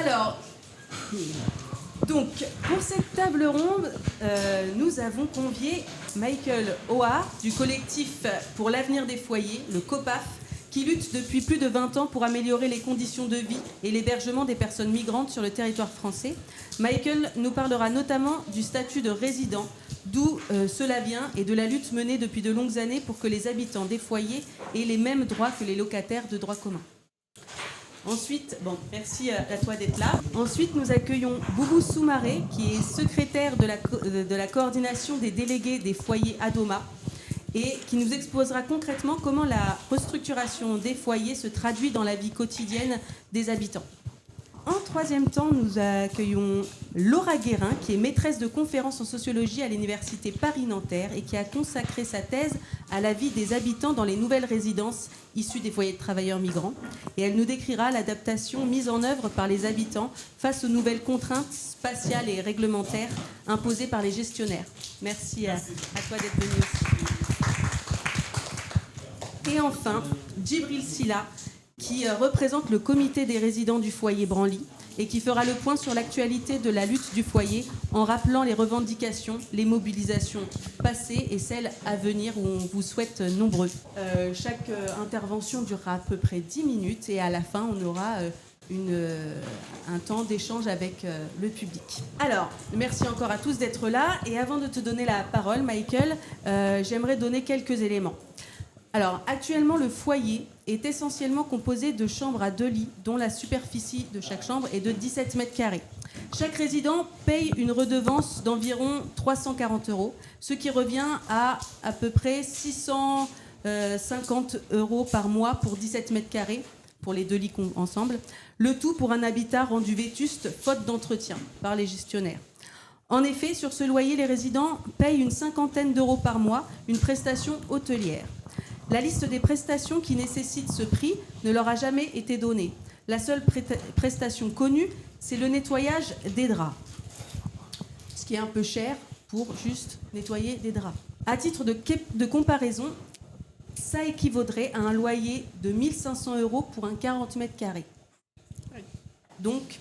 Alors, donc, pour cette table ronde, nous avons convié Michael O'Hare du collectif pour l'avenir des foyers, le COPAF, qui lutte depuis plus de 20 ans pour améliorer les conditions de vie et l'hébergement des personnes migrantes sur le territoire français. Michael nous parlera notamment du statut de résident, d'où cela vient, et de la lutte menée depuis de longues années pour que les habitants des foyers aient les mêmes droits que les locataires de droit commun. Ensuite, merci à toi d'être là. Ensuite, nous accueillons Boubou Soumaré, qui est secrétaire de la coordination des délégués des foyers Adoma, et qui nous exposera concrètement comment la restructuration des foyers se traduit dans la vie quotidienne des habitants. En troisième temps, nous accueillons Laura Guérin, qui est maîtresse de conférences en sociologie à l'université Paris-Nanterre et qui a consacré sa thèse à la vie des habitants dans les nouvelles résidences issues des foyers de travailleurs migrants. Et elle nous décrira l'adaptation mise en œuvre par les habitants face aux nouvelles contraintes spatiales et réglementaires imposées par les gestionnaires. Merci à toi d'être venu aussi. Et enfin, Djibril Silla, qui représente le comité des résidents du foyer Branly et qui fera le point sur l'actualité de la lutte du foyer en rappelant les revendications, les mobilisations passées et celles à venir où on vous souhaite nombreux. Chaque intervention durera à peu près 10 minutes et à la fin, on aura un temps d'échange avec le public. Alors, merci encore à tous d'être là. Et avant de te donner la parole, Michael, j'aimerais donner quelques éléments. Alors, actuellement, le foyer est essentiellement composé de chambres à 2 lits, dont la superficie de chaque chambre est de 17 mètres carrés. Chaque résident paye une redevance d'environ 340 €, ce qui revient à peu près 650 € par mois pour 17 mètres carrés, pour les 2 lits ensemble. Le tout pour un habitat rendu vétuste, faute d'entretien, par les gestionnaires. En effet, sur ce loyer, les résidents payent une cinquantaine d'euros par mois, une prestation hôtelière. La liste des prestations qui nécessitent ce prix ne leur a jamais été donnée. La seule prestation connue, c'est le nettoyage des draps, ce qui est un peu cher pour juste nettoyer des draps. À titre de comparaison, ça équivaudrait à un loyer de 1 500 € pour un 40 mètres carrés. Donc,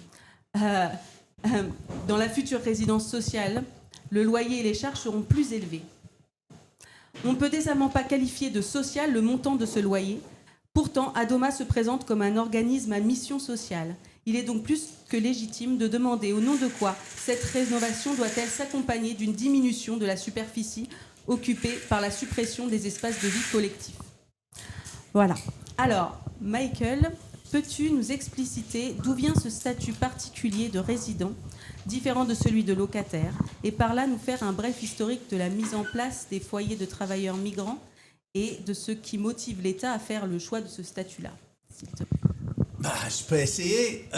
dans la future résidence sociale, le loyer et les charges seront plus élevés. On ne peut décemment pas qualifier de social le montant de ce loyer. Pourtant, Adoma se présente comme un organisme à mission sociale. Il est donc plus que légitime de demander au nom de quoi cette rénovation doit-elle s'accompagner d'une diminution de la superficie occupée par la suppression des espaces de vie collectifs. Voilà. Alors, Michael, peux-tu nous expliciter d'où vient ce statut particulier de résident, différent de celui de locataire, et par là nous faire un bref historique de la mise en place des foyers de travailleurs migrants et de ce qui motive l'État à faire le choix de ce statut-là, s'il te plaît. Je peux essayer.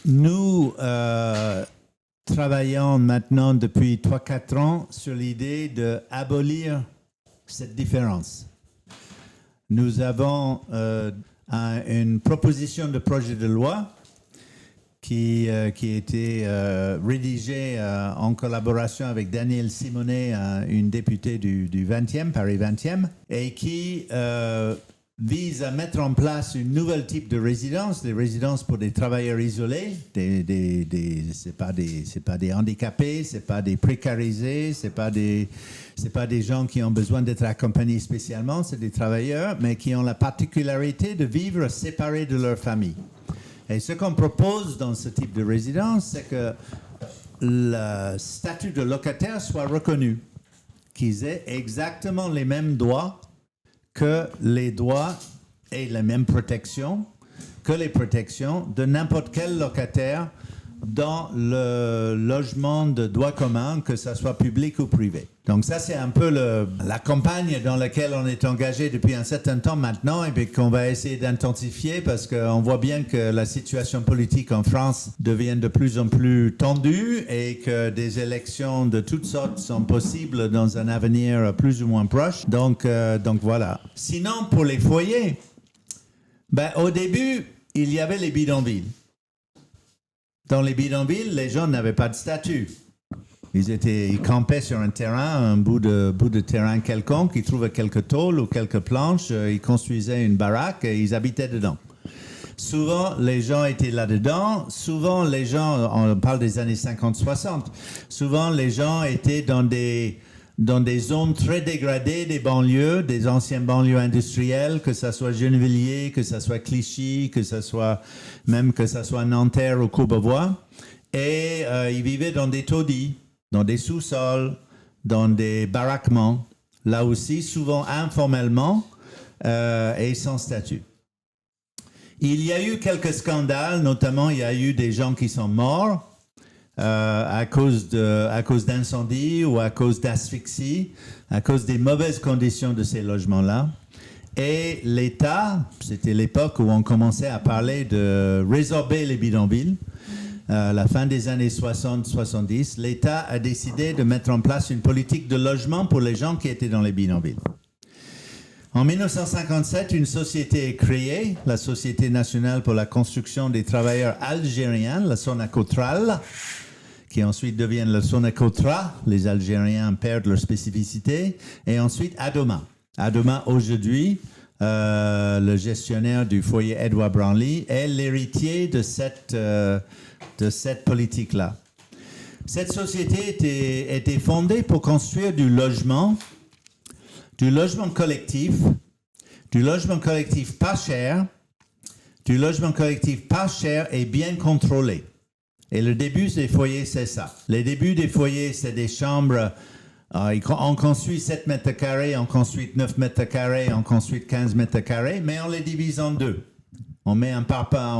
Nous travaillons maintenant depuis 3-4 ans sur l'idée d'abolir cette différence. Nous avons une proposition de projet de loi qui a été rédigée en collaboration avec Danielle Simonet, une députée du 20e, Paris 20e, et qui vise à mettre en place une nouvelle type de résidence, des résidences pour des travailleurs isolés, c'est pas des handicapés, c'est pas des précarisés, c'est pas des gens qui ont besoin d'être accompagnés spécialement, c'est des travailleurs, mais qui ont la particularité de vivre séparés de leur famille. Et ce qu'on propose dans ce type de résidence, c'est que le statut de locataire soit reconnu, qu'ils aient exactement les mêmes droits que les droits et les mêmes protections que les protections de n'importe quel locataire dans le logement de droit commun, que ce soit public ou privé. Donc ça, c'est un peu la campagne dans laquelle on est engagé depuis un certain temps maintenant et puis qu'on va essayer d'intensifier parce qu'on voit bien que la situation politique en France devient de plus en plus tendue et que des élections de toutes sortes sont possibles dans un avenir plus ou moins proche. Donc voilà. Sinon, pour les foyers, au début, il y avait les bidonvilles. Dans les bidonvilles, les gens n'avaient pas de statut. Ils campaient sur un terrain, un bout de terrain quelconque, ils trouvaient quelques tôles ou quelques planches, ils construisaient une baraque et ils habitaient dedans. Souvent, les gens étaient là-dedans. Souvent, les gens, on parle des années 50-60, souvent, les gens étaient dans des zones très dégradées des banlieues, des anciennes banlieues industrielles, que ça soit Gennevilliers, que ça soit Clichy, que ça soit Nanterre ou Courbevoie. Et ils vivaient dans des taudis, dans des sous-sols, dans des baraquements, là aussi, souvent informellement et sans statut. Il y a eu quelques scandales, notamment il y a eu des gens qui sont morts à cause d'incendies ou à cause d'asphyxie, à cause des mauvaises conditions de ces logements-là. Et l'État, c'était l'époque où on commençait à parler de résorber les bidonvilles, la fin des années 60-70, l'État a décidé de mettre en place une politique de logement pour les gens qui étaient dans les bidonvilles. En 1957, une société est créée, la Société nationale pour la construction des travailleurs algériens, la Sonacotral, qui ensuite devient le Sonacotra. Les Algériens perdent leur spécificité. Et ensuite, Adoma. Adoma, aujourd'hui, le gestionnaire du foyer Edouard Branly, est l'héritier de cette politique-là. Cette société était fondée pour construire du logement collectif pas cher, du logement collectif pas cher et bien contrôlé. Et le début des foyers, c'est ça. Les débuts des foyers, c'est des chambres, on construit 7 mètres carrés, on construit 9 mètres carrés, on construit 15 mètres carrés, mais on les divise en deux. On met un placard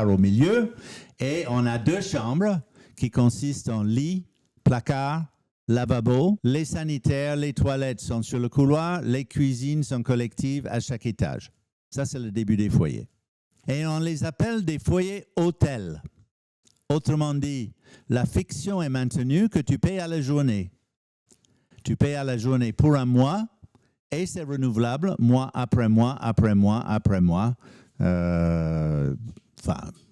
au milieu et on a 2 chambres qui consistent en lit, placard, lavabo. Les sanitaires, les toilettes sont sur le couloir, les cuisines sont collectives à chaque étage. Ça, c'est le début des foyers. Et on les appelle des foyers hôtels. Autrement dit, la fiction est maintenue que tu payes à la journée. Tu payes à la journée pour un mois et c'est renouvelable mois après mois après mois après mois.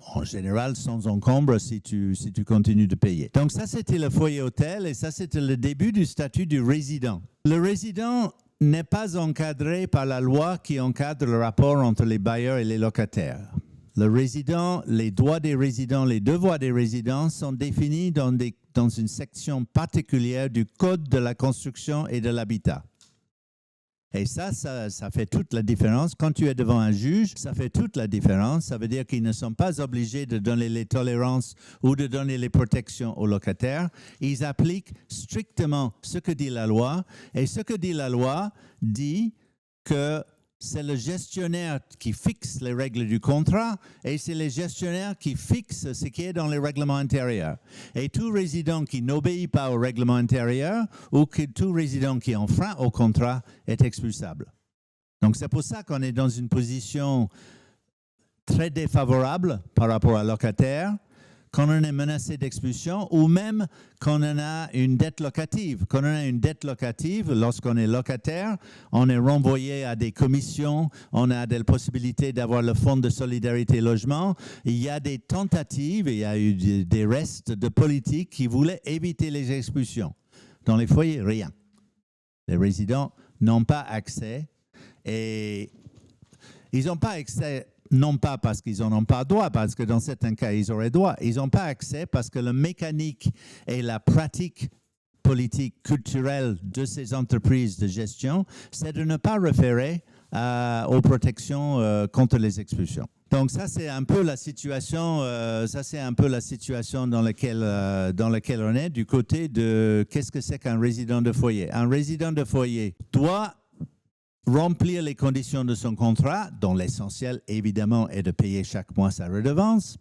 En général, sans encombre si tu continues de payer. Donc ça, c'était le foyer hôtel et ça, c'était le début du statut du résident. Le résident n'est pas encadré par la loi qui encadre le rapport entre les bailleurs et les locataires. Le résident, les droits des résidents, les devoirs des résidents sont définis dans une section particulière du Code de la construction et de l'habitat. Et ça fait toute la différence. Quand tu es devant un juge, ça fait toute la différence. Ça veut dire qu'ils ne sont pas obligés de donner les tolérances ou de donner les protections aux locataires. Ils appliquent strictement ce que dit la loi. Et ce que dit la loi dit que c'est le gestionnaire qui fixe les règles du contrat et c'est le gestionnaire qui fixe ce qui est dans les règlements intérieurs. Et tout résident qui n'obéit pas au règlement intérieur ou tout résident qui enfreint au contrat est expulsable. Donc c'est pour ça qu'on est dans une position très défavorable par rapport à locataire, quand on est menacé d'expulsion ou même quand on a une dette locative. Quand on a une dette locative, lorsqu'on est locataire, on est renvoyé à des commissions, on a des possibilités d'avoir le fonds de solidarité logement. Il y a des tentatives, il y a eu des restes de politiques qui voulaient éviter les expulsions. Dans les foyers, rien. Les résidents n'ont pas accès et ils n'ont pas accès. Non pas parce qu'ils n'en ont pas droit, parce que dans certains cas, ils auraient droit. Ils n'ont pas accès parce que la mécanique et la pratique politique, culturelle de ces entreprises de gestion, c'est de ne pas référer aux protections contre les expulsions. Donc ça, c'est un peu la situation, dans laquelle on est du côté de qu'est-ce que c'est qu'un résident de foyer. Un résident de foyer doit remplir les conditions de son contrat, dont l'essentiel, évidemment, est de payer chaque mois sa redevance,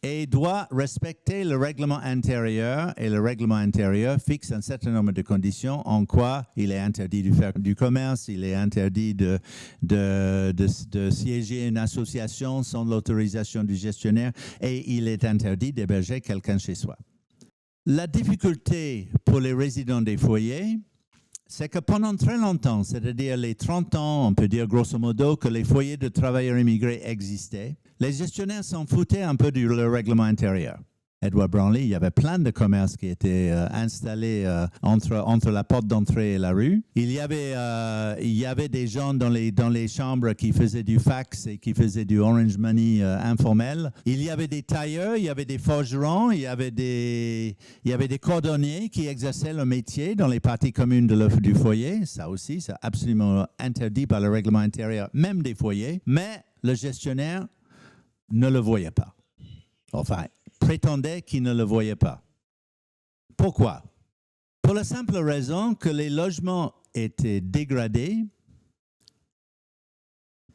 et doit respecter le règlement intérieur. Et le règlement intérieur fixe un certain nombre de conditions en quoi il est interdit de faire du commerce, il est interdit de siéger une association sans l'autorisation du gestionnaire et il est interdit d'héberger quelqu'un chez soi. La difficulté pour les résidents des foyers, c'est que pendant très longtemps, c'est-à-dire les 30 ans, on peut dire grosso modo, que les foyers de travailleurs immigrés existaient, les gestionnaires s'en foutaient un peu du règlement intérieur. Edward Brownlee, il y avait plein de commerces qui étaient installés entre la porte d'entrée et la rue. Il y avait des gens dans les chambres qui faisaient du fax et qui faisaient du Orange Money informel. Il y avait des tailleurs, il y avait des forgerons, il y avait des cordonniers qui exerçaient le métier dans les parties communes du foyer. Ça aussi, c'est absolument interdit par le règlement intérieur, même des foyers. Mais le gestionnaire ne le voyait pas. Enfin, prétendait qu'il ne le voyait pas. Pourquoi? Pour la simple raison que les logements étaient dégradés,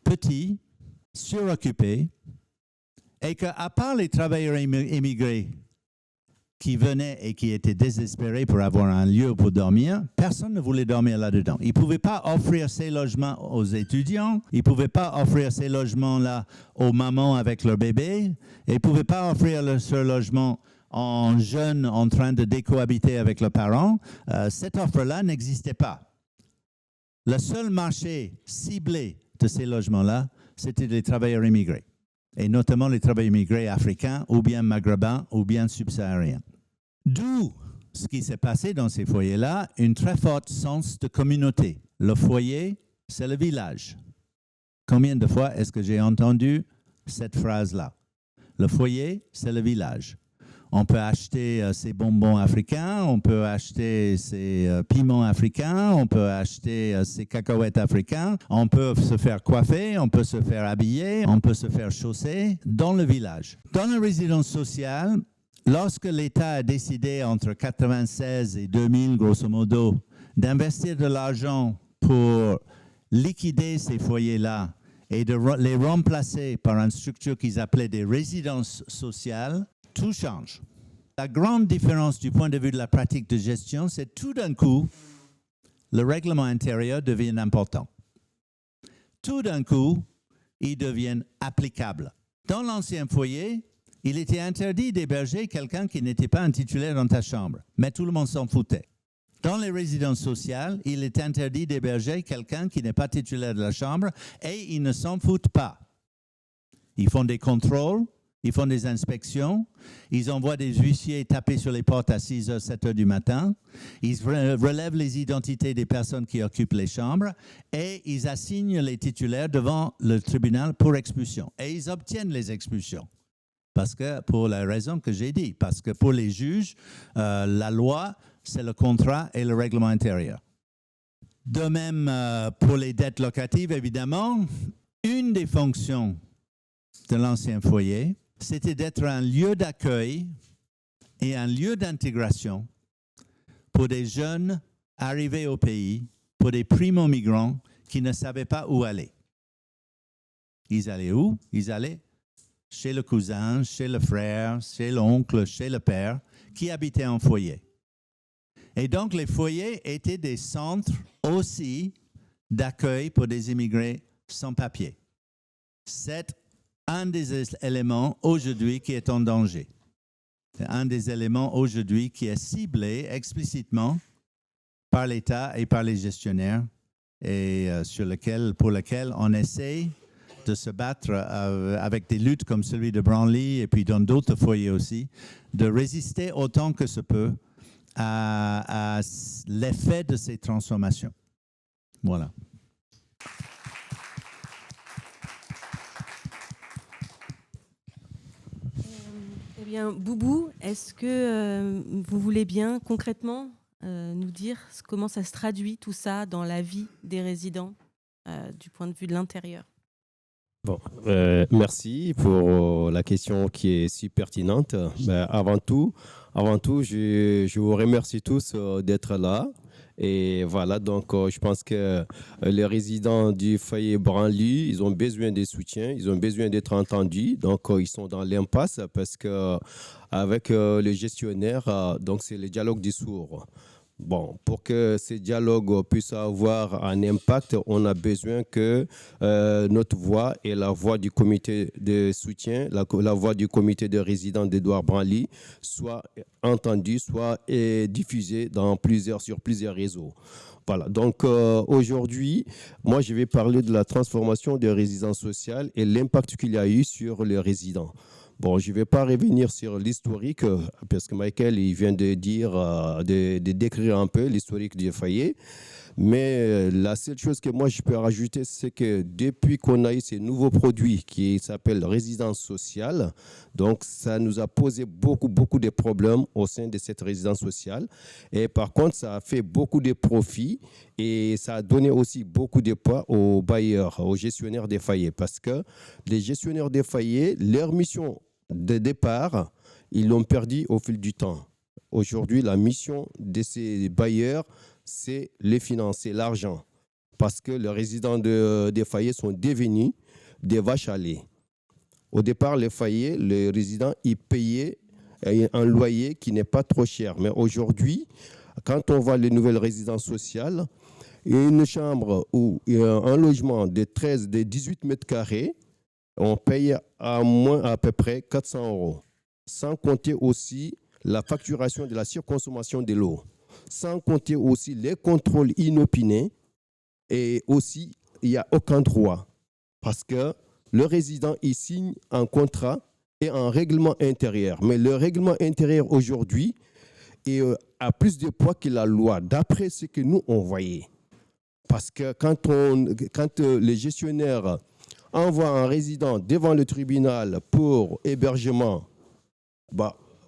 petits, suroccupés, et qu'à part les travailleurs immigrés qui venaient et qui étaient désespérés pour avoir un lieu pour dormir, personne ne voulait dormir là-dedans. Ils ne pouvaient pas offrir ces logements aux étudiants, ils ne pouvaient pas offrir ces logements-là aux mamans avec leur bébé, et ils ne pouvaient pas offrir ce logement en jeunes en train de décohabiter avec leurs parents. Cette offre-là n'existait pas. Le seul marché ciblé de ces logements-là, c'était les travailleurs immigrés, et notamment les travailleurs immigrés africains, ou bien maghrébins, ou bien subsahariens. D'où ce qui s'est passé dans ces foyers-là, une très forte sens de communauté. Le foyer, c'est le village. Combien de fois est-ce que j'ai entendu cette phrase-là? Le foyer, c'est le village. On peut acheter ses bonbons africains, on peut acheter ses piments africains, on peut acheter ses cacahuètes africains, on peut se faire coiffer, on peut se faire habiller, on peut se faire chausser dans le village. Dans la résidence sociale, lorsque l'État a décidé entre 1996 et 2000, grosso modo, d'investir de l'argent pour liquider ces foyers-là et de les remplacer par une structure qu'ils appelaient des résidences sociales, tout change. La grande différence du point de vue de la pratique de gestion, c'est tout d'un coup, le règlement intérieur devient important. Tout d'un coup, il devient applicable. Dans l'ancien foyer, il était interdit d'héberger quelqu'un qui n'était pas un titulaire dans ta chambre, mais tout le monde s'en foutait. Dans les résidences sociales, il est interdit d'héberger quelqu'un qui n'est pas titulaire de la chambre et ils ne s'en foutent pas. Ils font des contrôles, ils font des inspections, ils envoient des huissiers taper sur les portes à 6h, 7h du matin, ils relèvent les identités des personnes qui occupent les chambres et ils assignent les titulaires devant le tribunal pour expulsion. Et ils obtiennent les expulsions. Parce que, pour la raison que j'ai dit, parce que pour les juges, la loi, c'est le contrat et le règlement intérieur. De même, pour les dettes locatives, évidemment, une des fonctions de l'ancien foyer, c'était d'être un lieu d'accueil et un lieu d'intégration pour des jeunes arrivés au pays, pour des primo-migrants qui ne savaient pas où aller. Ils allaient où? Ils allaient chez le cousin, chez le frère, chez l'oncle, chez le père, qui habitait en foyer. Et donc, les foyers étaient des centres aussi d'accueil pour des immigrés sans papier. C'est un des éléments aujourd'hui qui est en danger. C'est un des éléments aujourd'hui qui est ciblé explicitement par l'État et par les gestionnaires et pour lequel on essaie de se battre avec des luttes comme celui de Brownlee et puis dans d'autres foyers aussi, de résister autant que se peut à l'effet de ces transformations. Voilà. Eh bien, Boubou, est-ce que vous voulez bien concrètement nous dire comment ça se traduit tout ça dans la vie des résidents du point de vue de l'intérieur? Bon, merci pour la question qui est si pertinente. Avant tout, je vous remercie tous d'être là. Et voilà, donc je pense que les résidents du foyer Brownlee, ils ont besoin de soutien, ils ont besoin d'être entendus. Donc ils sont dans l'impasse parce que avec le gestionnaire, donc c'est le dialogue des sourds. Bon, pour que ce dialogue puisse avoir un impact, on a besoin que notre voix et la voix du comité de soutien, la voix du comité de résidents d'Edward Brownlee soient entendues, soient diffusées sur plusieurs réseaux. Voilà, donc aujourd'hui, moi je vais parler de la transformation des résidences sociales et l'impact qu'il y a eu sur les résidents. Bon, je ne vais pas revenir sur l'historique, parce que Michael il vient de dire, de décrire un peu l'historique du foyer. Mais la seule chose que moi je peux rajouter, c'est que depuis qu'on a eu ces nouveaux produits qui s'appellent résidence sociale, donc ça nous a posé beaucoup de problèmes au sein de cette résidence sociale. Et par contre, ça a fait beaucoup de profits et ça a donné aussi beaucoup de poids aux bailleurs, aux gestionnaires des foyers. Parce que les gestionnaires des foyers, leur mission de départ, ils l'ont perdu au fil du temps. Aujourd'hui, la mission de ces bailleurs, c'est les finances, c'est l'argent. Parce que les résidents des foyers sont devenus des vaches à lait. Au départ, les foyers, les résidents, ils payaient un loyer qui n'est pas trop cher. Mais aujourd'hui, quand on voit les nouvelles résidences sociales, une chambre ou un logement de 13, de 18 mètres carrés, on paye à peu près 400 €. Sans compter aussi la facturation de la surconsommation de l'eau. Sans compter aussi les contrôles inopinés et aussi il n'y a aucun droit parce que le résident il signe un contrat et un règlement intérieur. Mais le règlement intérieur aujourd'hui a plus de poids que la loi d'après ce que nous on voyait. Parce que quand les gestionnaires envoient un résident devant le tribunal pour hébergement,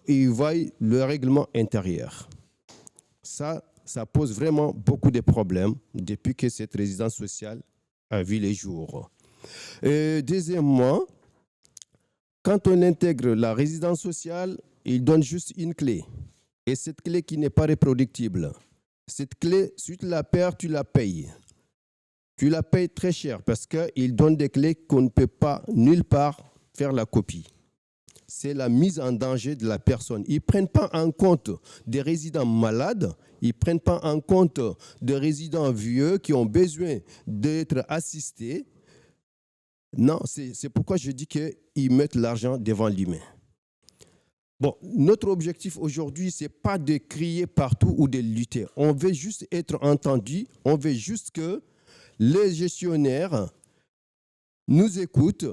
ils voient le règlement intérieur. Ça pose vraiment beaucoup de problèmes depuis que cette résidence sociale a vu les jours. Deuxièmement, quand on intègre la résidence sociale, il donne juste une clé. Et cette clé qui n'est pas reproductible. Cette clé, si tu la perds, tu la payes. Tu la payes très cher parce qu'il donne des clés qu'on ne peut pas nulle part faire la copie. C'est la mise en danger de la personne. Ils ne prennent pas en compte des résidents malades, ils ne prennent pas en compte des résidents vieux qui ont besoin d'être assistés. Non, c'est pourquoi je dis qu'ils mettent l'argent devant l'humain. Bon, notre objectif aujourd'hui, ce n'est pas de crier partout ou de lutter. On veut juste être entendu, on veut juste que les gestionnaires nous écoutent,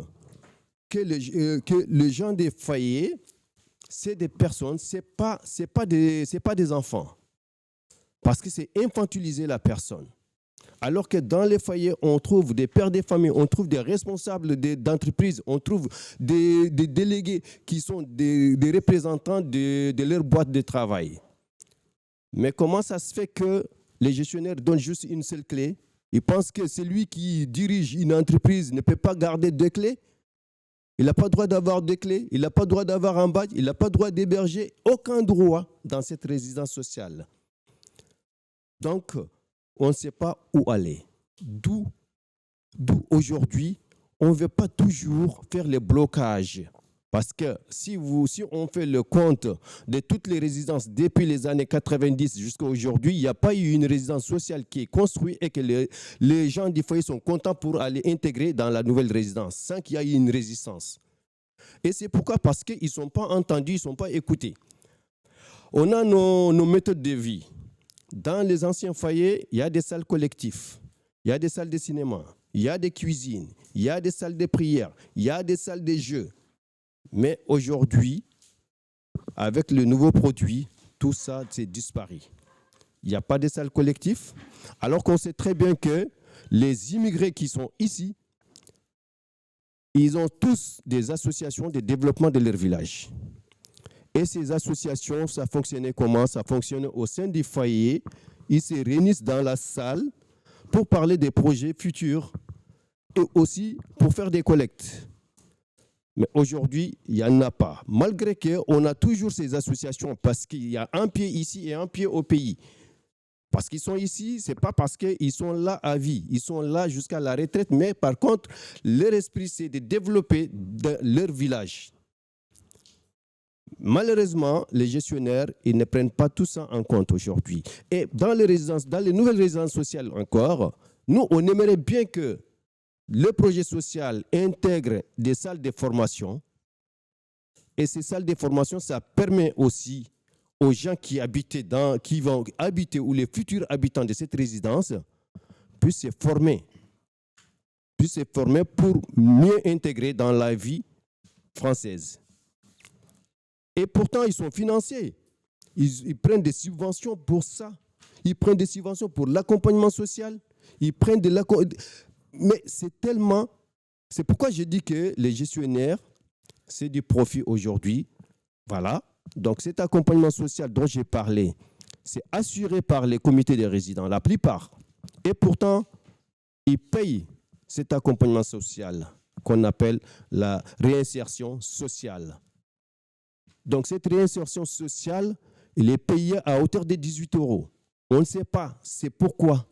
que les gens des foyers, c'est des personnes, ce n'est pas des enfants. Parce que c'est infantiliser la personne. Alors que dans les foyers, on trouve des pères de famille, on trouve des responsables d'entreprises, on trouve des délégués qui sont des représentants de leur boîte de travail. Mais comment ça se fait que les gestionnaires donnent juste une seule clé? Ils pensent que celui qui dirige une entreprise ne peut pas garder deux clés? Il n'a pas le droit d'avoir deux clés, il n'a pas le droit d'avoir un badge, il n'a pas le droit d'héberger, aucun droit dans cette résidence sociale. Donc, on ne sait pas où aller. D'où aujourd'hui, on ne veut pas toujours faire les blocages. Parce que si on fait le compte de toutes les résidences depuis les années 90 jusqu'à aujourd'hui, il n'y a pas eu une résidence sociale qui est construite et que les gens du foyer sont contents pour aller intégrer dans la nouvelle résidence sans qu'il y ait une résistance. Et c'est pourquoi? Parce qu'ils ne sont pas entendus, ils ne sont pas écoutés. On a nos méthodes de vie. Dans les anciens foyers, il y a des salles collectives, il y a des salles de cinéma, il y a des cuisines, il y a des salles de prière, il y a des salles de jeux. Mais aujourd'hui, avec le nouveau produit, tout ça s'est disparu. Il n'y a pas de salles collectives, alors qu'on sait très bien que les immigrés qui sont ici, ils ont tous des associations de développement de leur village. Et ces associations, ça fonctionnait comment? Ça fonctionnait au sein du foyer. Ils se réunissent dans la salle pour parler des projets futurs et aussi pour faire des collectes. Mais aujourd'hui, il n'y en a pas. Malgré qu'on a toujours ces associations parce qu'il y a un pied ici et un pied au pays. Parce qu'ils sont ici, ce n'est pas parce qu'ils sont là à vie. Ils sont là jusqu'à la retraite. Mais par contre, leur esprit, c'est de développer leur village. Malheureusement, les gestionnaires, ils ne prennent pas tout ça en compte aujourd'hui. Et dans les nouvelles résidences sociales encore, nous, on aimerait bien que le projet social intègre des salles de formation. Et ces salles de formation, ça permet aussi aux gens qui vont habiter ou les futurs habitants de cette résidence puissent se former pour mieux intégrer dans la vie française. Et pourtant, ils sont financés. Ils prennent des subventions pour ça. Ils prennent des subventions pour l'accompagnement social. Ils prennent de l'accompagnement. Mais c'est tellement... C'est pourquoi je dis que les gestionnaires, c'est du profit aujourd'hui. Voilà. Donc cet accompagnement social dont j'ai parlé, c'est assuré par les comités des résidents, la plupart. Et pourtant, ils payent cet accompagnement social qu'on appelle la réinsertion sociale. Donc cette réinsertion sociale, elle est payée à hauteur de 18 €. On ne sait pas, c'est pourquoi.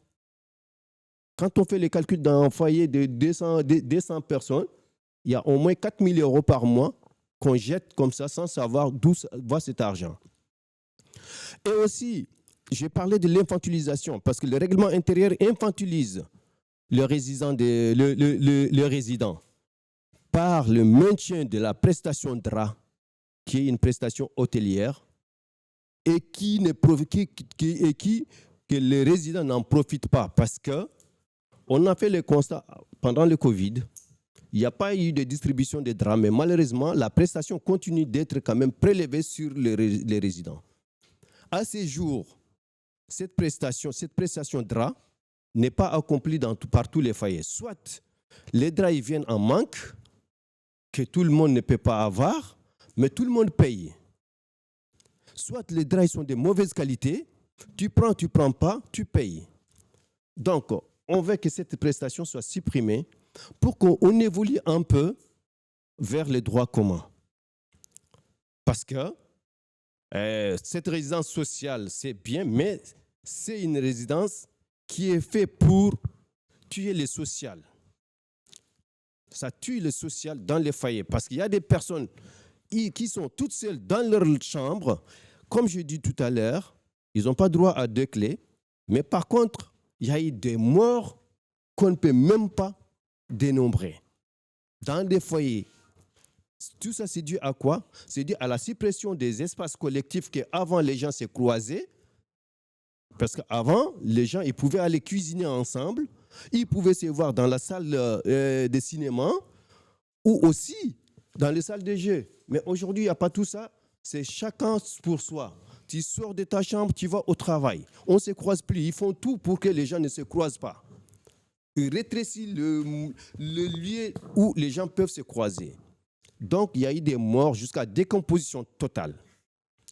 Quand on fait les calculs d'un foyer de 200 personnes, il y a au moins 4 000 € par mois qu'on jette comme ça sans savoir d'où va cet argent. Et aussi, j'ai parlé de l'infantilisation parce que le règlement intérieur infantilise le résident par le maintien de la prestation DRA, qui est une prestation hôtelière, et que les résidents n'en profitent pas parce qu'on a fait le constat pendant le Covid, il n'y a pas eu de distribution de draps, mais malheureusement, la prestation continue d'être quand même prélevée sur les résidents. À ces jours, cette prestation drap n'est pas accomplie par tous les foyers. Soit les draps ils viennent en manque, que tout le monde ne peut pas avoir, mais tout le monde paye. Soit les draps sont de mauvaise qualité, tu prends pas, tu payes. Donc, on veut que cette prestation soit supprimée pour qu'on évolue un peu vers les droits communs. Parce que cette résidence sociale, c'est bien, mais c'est une résidence qui est faite pour tuer le social. Ça tue le social dans les foyers parce qu'il y a des personnes qui sont toutes seules dans leur chambre. Comme je dis tout à l'heure, ils n'ont pas droit à 2 clés, mais par contre, il y a eu des morts qu'on ne peut même pas dénombrer. Dans des foyers, tout ça c'est dû à quoi? C'est dû à la suppression des espaces collectifs qu'avant les gens se croisaient. Parce qu'avant, les gens ils pouvaient aller cuisiner ensemble, ils pouvaient se voir dans la salle de cinéma ou aussi dans les salles de jeux. Mais aujourd'hui, il n'y a pas tout ça. C'est chacun pour soi. Tu sors de ta chambre, tu vas au travail. On ne se croise plus. Ils font tout pour que les gens ne se croisent pas. Ils rétrécissent le lieu où les gens peuvent se croiser. Donc, il y a eu des morts jusqu'à décomposition totale.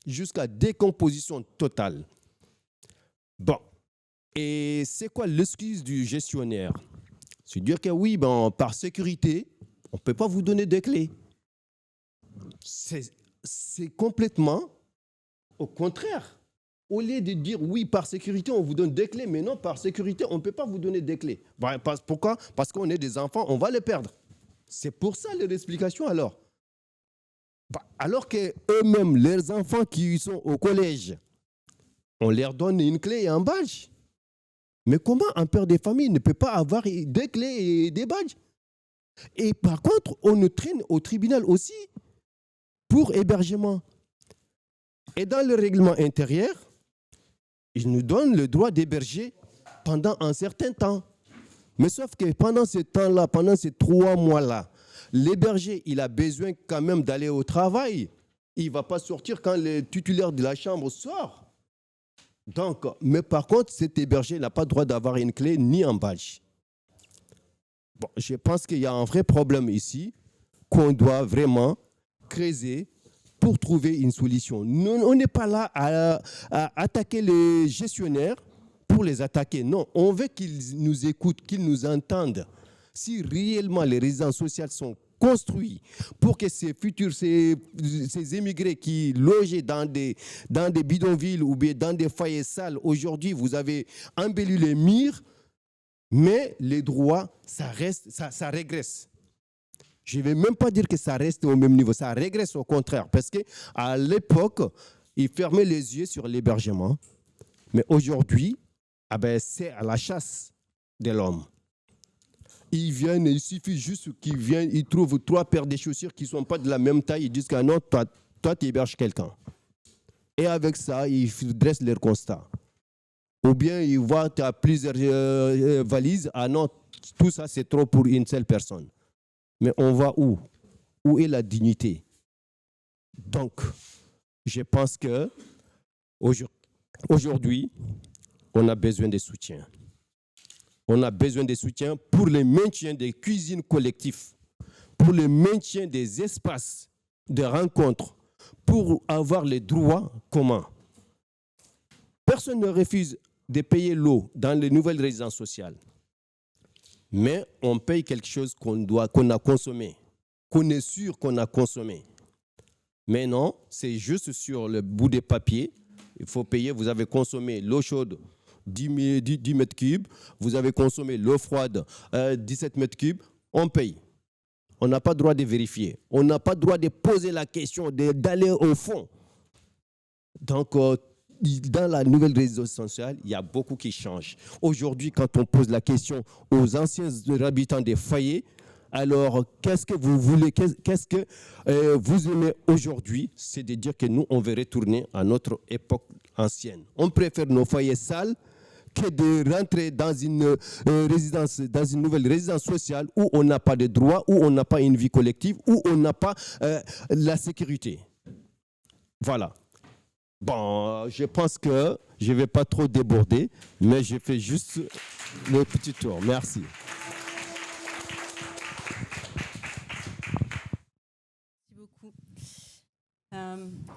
Jusqu'à décomposition totale. Bon. Et c'est quoi l'excuse du gestionnaire? C'est dire que oui, par sécurité, on ne peut pas vous donner des clés. C'est complètement au contraire. Au lieu de dire oui, par sécurité, on vous donne des clés, mais non, par sécurité, on ne peut pas vous donner des clés. Pourquoi? Parce qu'on est des enfants, on va les perdre. C'est pour ça leur explication alors. Alors qu'eux-mêmes, leurs enfants qui sont au collège, on leur donne une clé et un badge. Mais comment un père de famille ne peut pas avoir des clés et des badges? Et par contre, on nous traîne au tribunal aussi pour hébergement. Et dans le règlement intérieur, il nous donne le droit d'héberger pendant un certain temps. Mais sauf que pendant ce temps-là, pendant ces 3 mois-là, l'hébergé, il a besoin quand même d'aller au travail. Il ne va pas sortir quand le titulaire de la chambre sort. Donc, mais par contre, cet hébergé n'a pas le droit d'avoir une clé ni un badge. Bon, je pense qu'il y a un vrai problème ici qu'on doit vraiment creuser pour trouver une solution. Nous, on n'est pas là à attaquer les gestionnaires pour les attaquer. Non, on veut qu'ils nous écoutent, qu'ils nous entendent. Si réellement les résidences sociales sont construites pour que ces émigrés qui logeaient dans des bidonvilles ou bien dans des foyers sales, aujourd'hui vous avez embelli les murs, mais les droits, ça régresse. Je ne vais même pas dire que ça reste au même niveau, ça régresse au contraire, parce qu'à l'époque, ils fermaient les yeux sur l'hébergement, mais aujourd'hui, c'est à la chasse de l'homme. Ils viennent, il suffit juste qu'ils viennent, ils trouvent 3 paires de chaussures qui ne sont pas de la même taille, ils disent que non, toi tu héberges quelqu'un. Et avec ça, ils dressent leur constat. Ou bien ils voient que tu as plusieurs valises, ah non, tout ça c'est trop pour une seule personne. Mais on va où? Où est la dignité? Donc, je pense que aujourd'hui, on a besoin de soutien. On a besoin de soutien pour le maintien des cuisines collectives, pour le maintien des espaces de rencontres, pour avoir les droits communs. Personne ne refuse de payer l'eau dans les nouvelles résidences sociales. Mais on paye quelque chose qu'on a consommé, qu'on est sûr qu'on a consommé. Mais non, c'est juste sur le bout des papiers. Il faut payer, vous avez consommé l'eau chaude 10 mètres cubes, vous avez consommé l'eau froide 17 mètres cubes, on paye. On n'a pas le droit de vérifier. On n'a pas le droit de poser la question, d'aller au fond. Donc, dans la nouvelle résidence sociale, il y a beaucoup qui change. Aujourd'hui, quand on pose la question aux anciens habitants des foyers, alors qu'est-ce que vous voulez, qu'est-ce que vous aimez aujourd'hui? C'est de dire que nous, on veut retourner à notre époque ancienne. On préfère nos foyers sales que de rentrer dans une résidence, dans une nouvelle résidence sociale où on n'a pas de droits, où on n'a pas une vie collective, où on n'a pas la sécurité. Voilà. Bon, je pense que je ne vais pas trop déborder, mais je fais juste le petit tour. Merci. Merci beaucoup.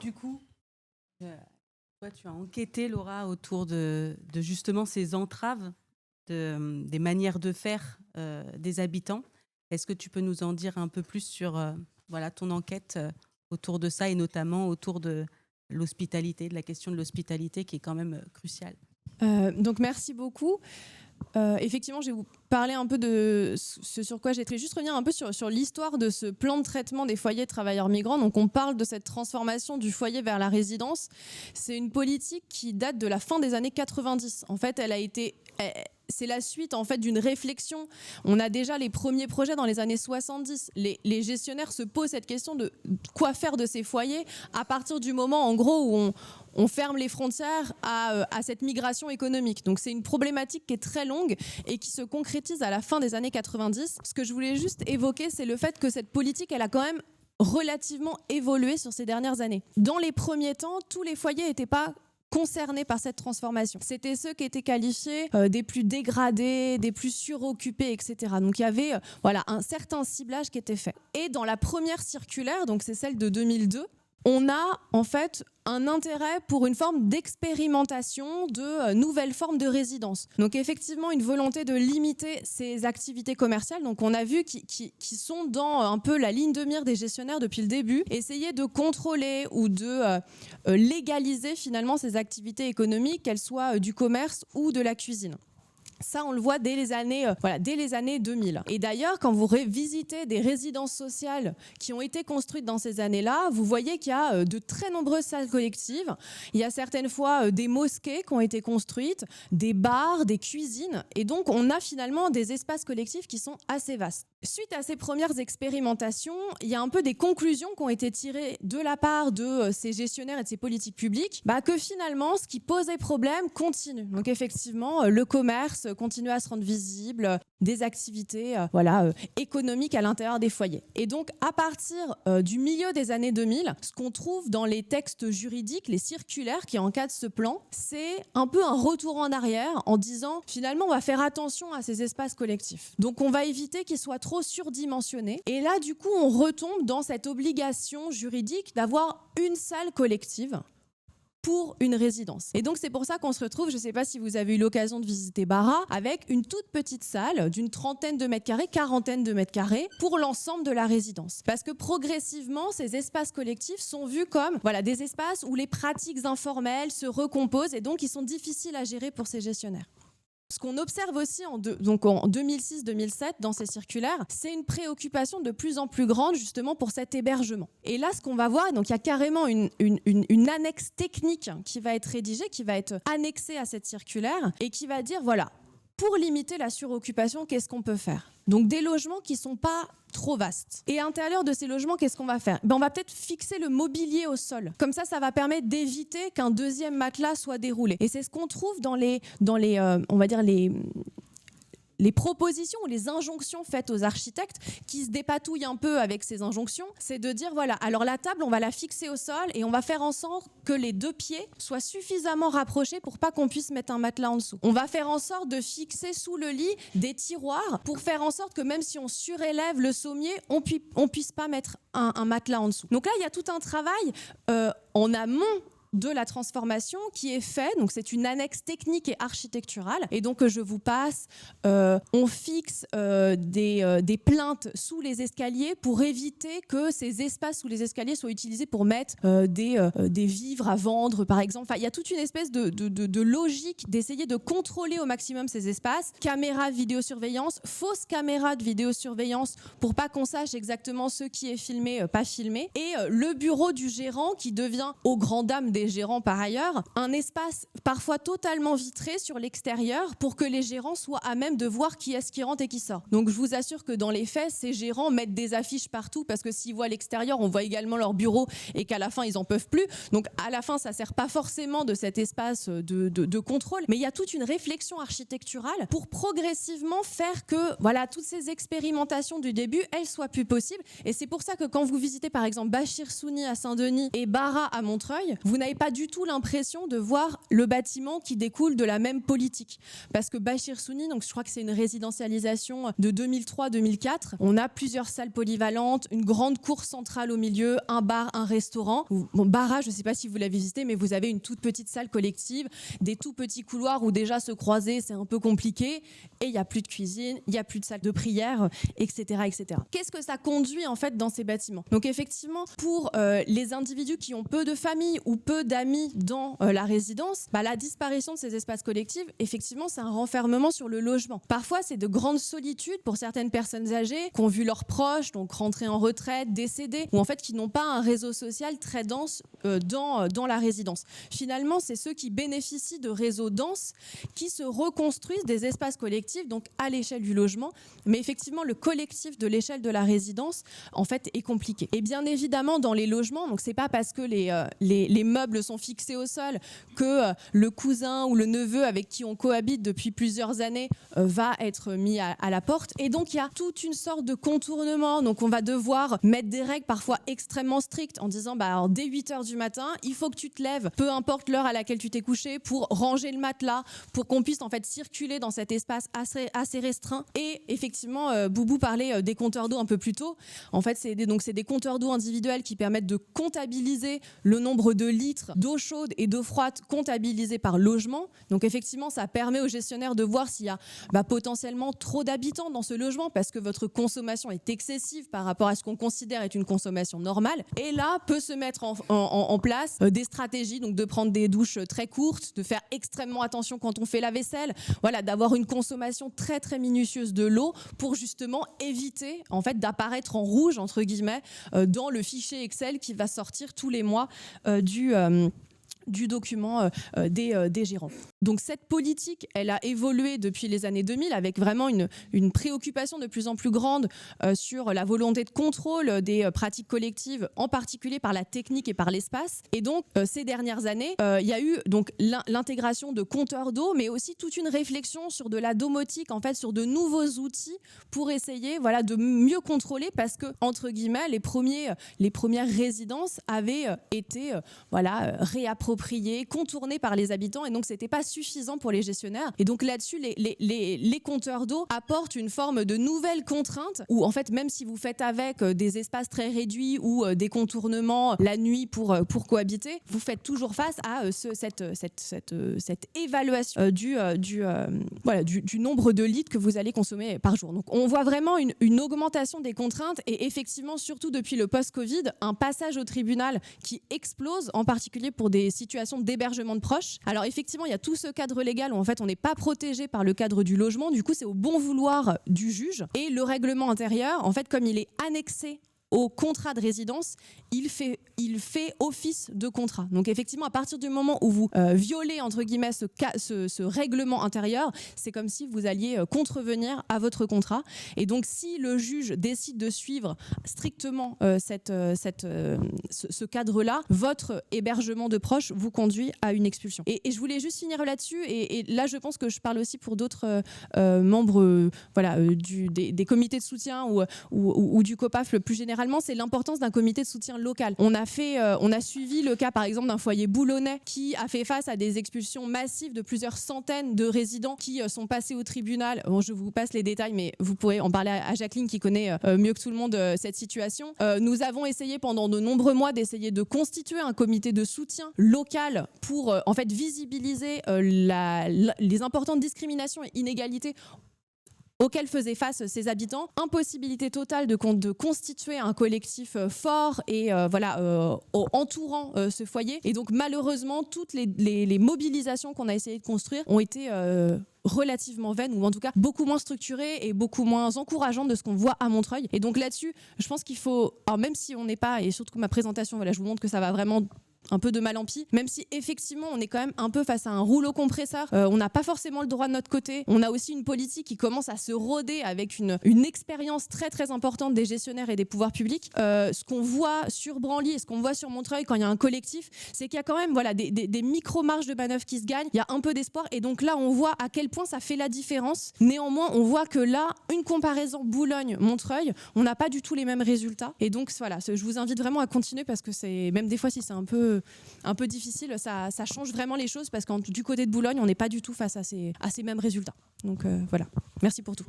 Du coup, toi, tu as enquêté, Laura, autour de justement ces entraves, des manières de faire des habitants. Est-ce que tu peux nous en dire un peu plus sur voilà, ton enquête autour de ça et notamment autour de l'hospitalité, de la question de l'hospitalité qui est quand même cruciale? Donc merci beaucoup. Effectivement, je vais vous parler un peu de ce sur quoi j'ai juste revenir un peu sur l'histoire de ce plan de traitement des foyers de travailleurs migrants. Donc on parle de cette transformation du foyer vers la résidence. C'est une politique qui date de la fin des années 90. En fait, c'est la suite en fait d'une réflexion. On a déjà les premiers projets dans les années 70. Les gestionnaires se posent cette question de quoi faire de ces foyers à partir du moment en gros où on ferme les frontières à cette migration économique. Donc c'est une problématique qui est très longue et qui se concrétise à la fin des années 90. Ce que je voulais juste évoquer, c'est le fait que cette politique, elle a quand même relativement évolué sur ces dernières années. Dans les premiers temps, tous les foyers n'étaient pas concernés par cette transformation. C'était ceux qui étaient qualifiés des plus dégradés, des plus suroccupés, etc. Donc il y avait un certain ciblage qui était fait. Et dans la première circulaire, donc c'est celle de 2002, on a en fait un intérêt pour une forme d'expérimentation de nouvelles formes de résidence. Donc effectivement, une volonté de limiter ces activités commerciales. Donc on a vu qui sont dans un peu la ligne de mire des gestionnaires depuis le début, essayer de contrôler ou de légaliser finalement ces activités économiques, qu'elles soient du commerce ou de la cuisine. Ça, on le voit dès les années 2000. Et d'ailleurs, quand vous visitez des résidences sociales qui ont été construites dans ces années-là, vous voyez qu'il y a de très nombreuses salles collectives. Il y a certaines fois des mosquées qui ont été construites, des bars, des cuisines. Et donc, on a finalement des espaces collectifs qui sont assez vastes. Suite à ces premières expérimentations, il y a un peu des conclusions qui ont été tirées de la part de ces gestionnaires et de ces politiques publiques, que finalement, ce qui posait problème continue. Donc effectivement, le commerce continue à se rendre visible, des activités économiques à l'intérieur des foyers. Et donc, à partir du milieu des années 2000, ce qu'on trouve dans les textes juridiques, les circulaires qui encadrent ce plan, c'est un peu un retour en arrière en disant, finalement, on va faire attention à ces espaces collectifs. Donc, on va éviter qu'ils soient trop surdimensionnés. Et là, du coup, on retombe dans cette obligation juridique d'avoir une salle collective pour une résidence. Et donc, c'est pour ça qu'on se retrouve, je ne sais pas si vous avez eu l'occasion de visiter Bara, avec une toute petite salle d'une trentaine de mètres carrés, quarantaine de mètres carrés, pour l'ensemble de la résidence. Parce que progressivement, ces espaces collectifs sont vus comme des espaces où les pratiques informelles se recomposent et donc ils sont difficiles à gérer pour ces gestionnaires. Ce qu'on observe aussi en 2006-2007 dans ces circulaires, c'est une préoccupation de plus en plus grande justement pour cet hébergement. Et là, ce qu'on va voir, donc il y a carrément une annexe technique qui va être rédigée, qui va être annexée à cette circulaire et qui va dire, pour limiter la suroccupation, qu'est-ce qu'on peut faire ? Donc des logements qui ne sont pas trop vastes. Et à l'intérieur de ces logements, qu'est-ce qu'on va faire ? On va peut-être fixer le mobilier au sol. Comme ça va permettre d'éviter qu'un deuxième matelas soit déroulé. Et c'est ce qu'on trouve dans les les propositions ou les injonctions faites aux architectes qui se dépatouillent un peu avec ces injonctions, c'est de dire voilà, alors la table, on va la fixer au sol et on va faire en sorte que les 2 pieds soient suffisamment rapprochés pour pas qu'on puisse mettre un matelas en dessous. On va faire en sorte de fixer sous le lit des tiroirs pour faire en sorte que même si on surélève le sommier, on puisse pas mettre un matelas en dessous. Donc là, il y a tout un travail en amont de la transformation qui est fait. Donc c'est une annexe technique et architecturale. Et donc je vous passe, on fixe des plaintes sous les escaliers pour éviter que ces espaces sous les escaliers soient utilisés pour mettre des vivres à vendre, par exemple. Enfin, il y a toute une espèce de logique d'essayer de contrôler au maximum ces espaces. Caméras de vidéosurveillance, fausses caméras de vidéosurveillance pour pas qu'on sache exactement ce qui est filmé, pas filmé. Et le bureau du gérant qui devient, aux grandes dames des gérants par ailleurs, un espace parfois totalement vitré sur l'extérieur pour que les gérants soient à même de voir qui est-ce qui rentre et qui sort. Donc je vous assure que dans les faits, ces gérants mettent des affiches partout parce que s'ils voient l'extérieur, on voit également leur bureau et qu'à la fin, ils en peuvent plus. Donc à la fin, ça sert pas forcément de cet espace de contrôle, mais il y a toute une réflexion architecturale pour progressivement faire que voilà, toutes ces expérimentations du début, elles soient plus possibles. Et c'est pour ça que quand vous visitez par exemple Bachir Souni à Saint-Denis et Bara à Montreuil, vous n'avez pas du tout l'impression de voir le bâtiment qui découle de la même politique. Parce que Bachir Souni, donc je crois que c'est une résidentialisation de 2003-2004, on a plusieurs salles polyvalentes, une grande cour centrale au milieu, un bar, un restaurant. Bon, Bara, je ne sais pas si vous l'avez visité, mais vous avez une toute petite salle collective, des tout petits couloirs où déjà se croiser, c'est un peu compliqué, et il n'y a plus de cuisine, il n'y a plus de salle de prière, etc., etc. Qu'est-ce que ça conduit en fait dans ces bâtiments? Donc effectivement, pour les individus qui ont peu de famille ou peu d'amis dans la résidence, la disparition de ces espaces collectifs, effectivement, c'est un renfermement sur le logement. Parfois, c'est de grandes solitudes pour certaines personnes âgées qui ont vu leurs proches, donc rentrer en retraite, décédés, ou en fait qui n'ont pas un réseau social très dense dans la résidence. Finalement, c'est ceux qui bénéficient de réseaux denses qui se reconstruisent des espaces collectifs, donc à l'échelle du logement. Mais effectivement, le collectif de l'échelle de la résidence, en fait, est compliqué. Et bien évidemment, dans les logements, donc c'est pas parce que les meubles sont fixés au sol que le cousin ou le neveu avec qui on cohabite depuis plusieurs années va être mis à la porte. Et donc, il y a toute une sorte de contournement. Donc, on va devoir mettre des règles parfois extrêmement strictes en disant, alors, dès 8h du matin, il faut que tu te lèves, peu importe l'heure à laquelle tu t'es couché, pour ranger le matelas, pour qu'on puisse en fait circuler dans cet espace assez restreint. Et effectivement, Boubou parlait des compteurs d'eau un peu plus tôt. En fait, c'est des compteurs d'eau individuels qui permettent de comptabiliser le nombre de litres d'eau chaude et d'eau froide comptabilisés par logement. Donc effectivement, ça permet aux gestionnaires de voir s'il y a potentiellement trop d'habitants dans ce logement parce que votre consommation est excessive par rapport à ce qu'on considère être une consommation normale. Et là, peut se mettre en place des stratégies, donc de prendre des douches très courtes, de faire extrêmement attention quand on fait la vaisselle, voilà, d'avoir une consommation très très minutieuse de l'eau pour justement éviter en fait d'apparaître en rouge entre guillemets dans le fichier Excel qui va sortir tous les mois du document des gérants. Donc cette politique, elle a évolué depuis les années 2000 avec vraiment une préoccupation de plus en plus grande sur la volonté de contrôle des pratiques collectives, en particulier par la technique et par l'espace. Et donc ces dernières années, il y a eu donc l'intégration de compteurs d'eau, mais aussi toute une réflexion sur de la domotique, en fait, sur de nouveaux outils pour essayer, voilà, de mieux contrôler parce que entre guillemets, les premières résidences avaient été, réappropriées, contournées par les habitants, et donc c'était pas suffisant pour les gestionnaires. Et donc là-dessus, les compteurs d'eau apportent une forme de nouvelle contrainte où en fait, même si vous faites avec des espaces très réduits ou des contournements la nuit pour cohabiter, vous faites toujours face à cette évaluation du nombre de litres que vous allez consommer par jour. Donc on voit vraiment une augmentation des contraintes et effectivement, surtout depuis le post-Covid, un passage au tribunal qui explose, en particulier pour des situations d'hébergement de proches. Alors effectivement, il y a tout ce cadre légal où en fait on n'est pas protégé par le cadre du logement, du coup c'est au bon vouloir du juge. Et le règlement intérieur, en fait, comme il est annexé au contrat de résidence, il fait office de contrat. Donc effectivement, à partir du moment où vous violez, entre guillemets, ce règlement intérieur, c'est comme si vous alliez contrevenir à votre contrat. Et donc, si le juge décide de suivre strictement ce cadre-là, votre hébergement de proche vous conduit à une expulsion. Et je voulais juste finir là-dessus, et là, je pense que je parle aussi pour d'autres membres des comités de soutien ou du COPAF plus généralement, c'est l'importance d'un comité de soutien local. On a suivi le cas par exemple d'un foyer boulonnais qui a fait face à des expulsions massives de plusieurs centaines de résidents qui sont passés au tribunal. Bon, je vous passe les détails, mais vous pourrez en parler à Jacqueline qui connaît mieux que tout le monde cette situation. Nous avons essayé pendant de nombreux mois d'essayer de constituer un comité de soutien local pour en fait visibiliser les importantes discriminations et inégalités auxquels faisaient face ces habitants. Impossibilité totale de constituer un collectif fort et entourant ce foyer. Et donc malheureusement, toutes les mobilisations qu'on a essayé de construire ont été relativement vaines, ou en tout cas beaucoup moins structurées et beaucoup moins encourageantes de ce qu'on voit à Montreuil. Et donc là-dessus, je pense qu'il faut, alors même si on n'est pas, et surtout que ma présentation, je vous montre que ça va vraiment un peu de mal en pis, même si effectivement on est quand même un peu face à un rouleau compresseur, on n'a pas forcément le droit de notre côté, on a aussi une politique qui commence à se roder avec une expérience très très importante des gestionnaires et des pouvoirs publics. Ce qu'on voit sur Branly et ce qu'on voit sur Montreuil quand il y a un collectif, c'est qu'il y a quand même des micro-marges de manœuvre qui se gagnent, il y a un peu d'espoir, et donc là on voit à quel point ça fait la différence. Néanmoins, on voit que là, une comparaison Boulogne-Montreuil, on n'a pas du tout les mêmes résultats, et donc voilà, je vous invite vraiment à continuer, parce que c'est, même des fois si c'est un peu difficile, ça change vraiment les choses, parce que du côté de Boulogne, on n'est pas du tout face à ces mêmes résultats. Donc voilà, merci pour tout.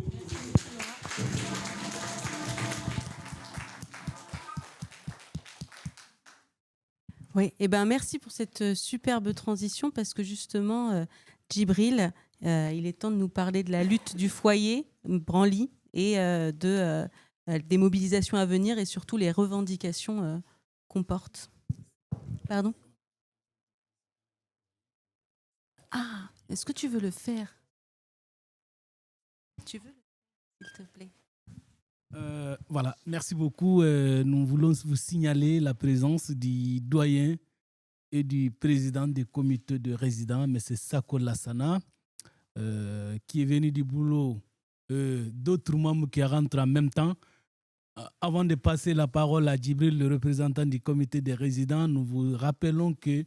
Oui, et merci pour cette superbe transition, parce que justement, Djibril, il est temps de nous parler de la lutte du foyer, Branly, et des mobilisations à venir, et surtout les revendications qu'on porte. Pardon ? Ah, est-ce que tu veux le faire ? Tu veux, s'il te plaît ? Voilà, merci beaucoup. Nous voulons vous signaler la présence du doyen et du président des comités de résidents, M. Sako Lassana, qui est venu du boulot, d'autres membres qui rentrent en même temps. Avant de passer la parole à Djibril, le représentant du comité des résidents, nous vous rappelons que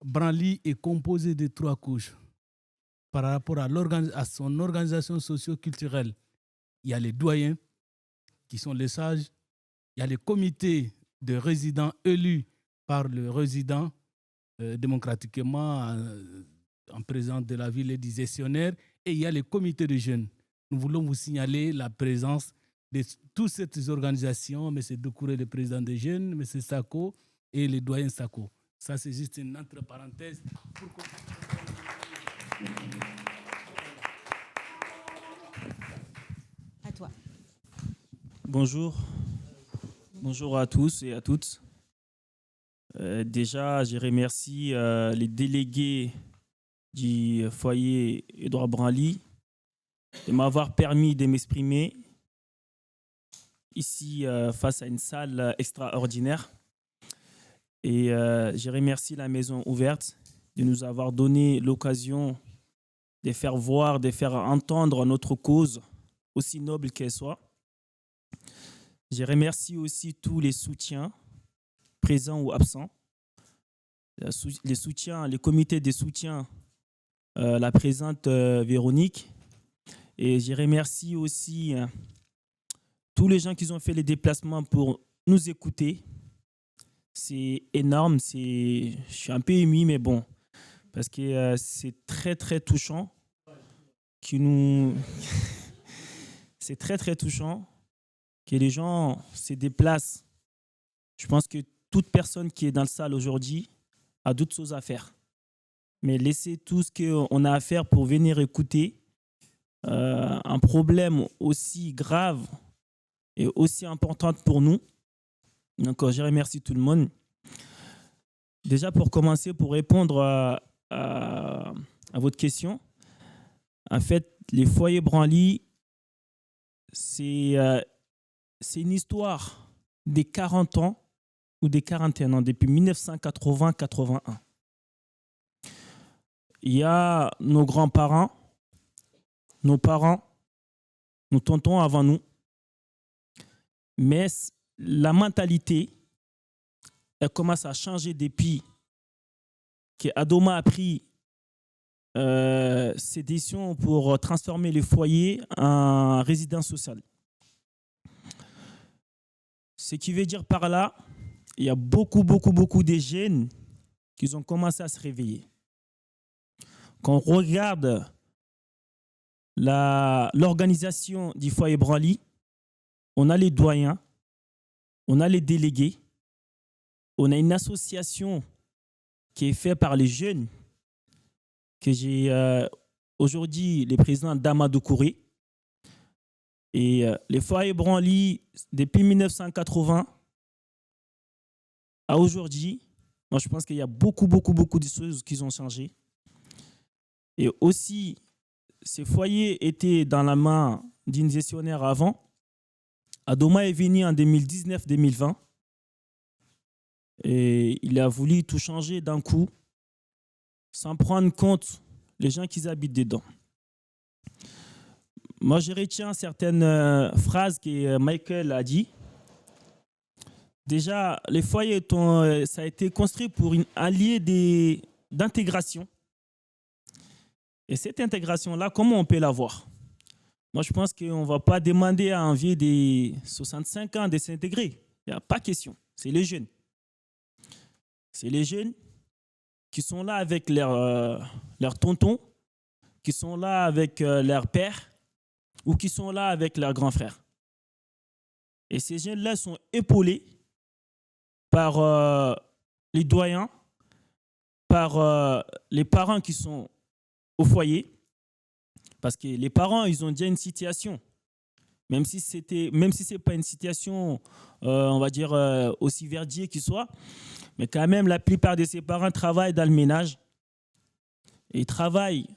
Branly est composé de 3 couches par rapport à son organisation socio-culturelle. Il y a les doyens, qui sont les sages. Il y a les comités de résidents élus par le résident démocratiquement en présence de la ville et du gestionnaire. Et il y a les comités de jeunes. Nous voulons vous signaler la présence de toutes ces organisations, M. Doucouré, le président des jeunes, M. Sako et les doyens Sako. Ça, c'est juste une entre parenthèse. À toi. Bonjour. Bonjour à tous et à toutes. Déjà, je remercie les délégués du foyer Édouard Branly de m'avoir permis de m'exprimer ici face à une salle extraordinaire. Et je remercie la Maison Ouverte de nous avoir donné l'occasion de faire voir, de faire entendre notre cause, aussi noble qu'elle soit. Je remercie aussi tous les soutiens, présents ou absents, les soutiens, les comités de soutien, la présente Véronique. Et je remercie aussi tous les gens qui ont fait les déplacements pour nous écouter. C'est énorme, je suis un peu ému, mais bon, parce que c'est très, très touchant. C'est très, très touchant que les gens se déplacent. Je pense que toute personne qui est dans la salle aujourd'hui a d'autres choses à faire. Mais laissez tout ce qu'on a à faire pour venir écouter un problème aussi grave et aussi important pour nous. Donc, je remercie tout le monde. Déjà, pour commencer, pour répondre à votre question, en fait, les foyers Branly, c'est une histoire des 40 ans ou des 41 ans, depuis 1980-81. Il y a nos grands-parents, nos parents, nos tontons avant nous. Mais la mentalité, elle commence à changer depuis qu'Adoma a pris ses décisions pour transformer les foyers en résidence sociale. Ce qui veut dire par là, il y a beaucoup de jeunes qui ont commencé à se réveiller. Quand on regarde l'organisation du foyer Branly, on a les doyens, on a les délégués, on a une association qui est faite par les jeunes, que j'ai aujourd'hui les présidents d'Amadou Kouré. Et les foyers Branly, depuis 1980 à aujourd'hui, moi je pense qu'il y a beaucoup de choses qui ont changé. Et aussi, ces foyers étaient dans la main d'une gestionnaire avant. Adoma est venu en 2019-2020 et il a voulu tout changer d'un coup sans prendre compte les gens qui habitent dedans. Moi, je retiens certaines phrases que Michael a dit. Déjà, les foyers, ça a été construit pour un lieu d'intégration. Et cette intégration-là, comment on peut l'avoir? Moi, je pense qu'on ne va pas demander à un vieux de 65 ans de s'intégrer. Il n'y a pas question. C'est les jeunes. C'est les jeunes qui sont là avec leurs tontons, qui sont là avec leur père ou qui sont là avec leurs grands frères. Et ces jeunes-là sont épaulés par les doyens, par les parents qui sont au foyer, parce que les parents, ils ont déjà une situation. Même si ce n'est pas une situation, on va dire, aussi verdier qu'il soit, mais quand même, la plupart de ces parents travaillent dans le ménage, et ils travaillent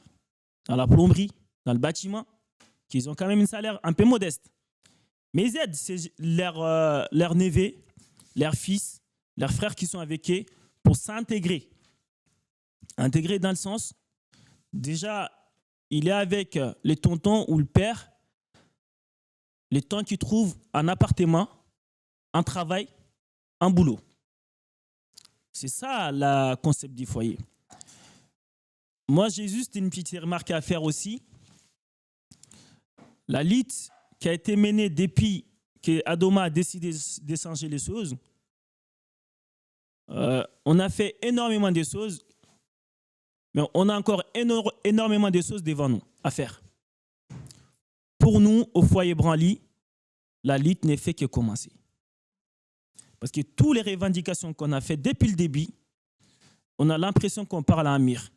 dans la plomberie, dans le bâtiment, qu'ils ont quand même un salaire un peu modeste. Mais ils aident leurs neveux, leurs fils, leurs frères qui sont avec eux pour s'intégrer. Intégrer dans le sens, déjà, il est avec les tontons ou le père, le temps qu'il trouve un appartement, un travail, un boulot. C'est ça le concept du foyer. Moi, j'ai juste une petite remarque à faire aussi. La lutte qui a été menée depuis que Adoma a décidé de changer les choses, on a fait énormément de choses, mais on a encore énormément de choses devant nous à faire. Pour nous, au foyer Branly, la lutte n'est fait que commencer. Parce que toutes les revendications qu'on a faites depuis le début, on a l'impression qu'on parle à un mur.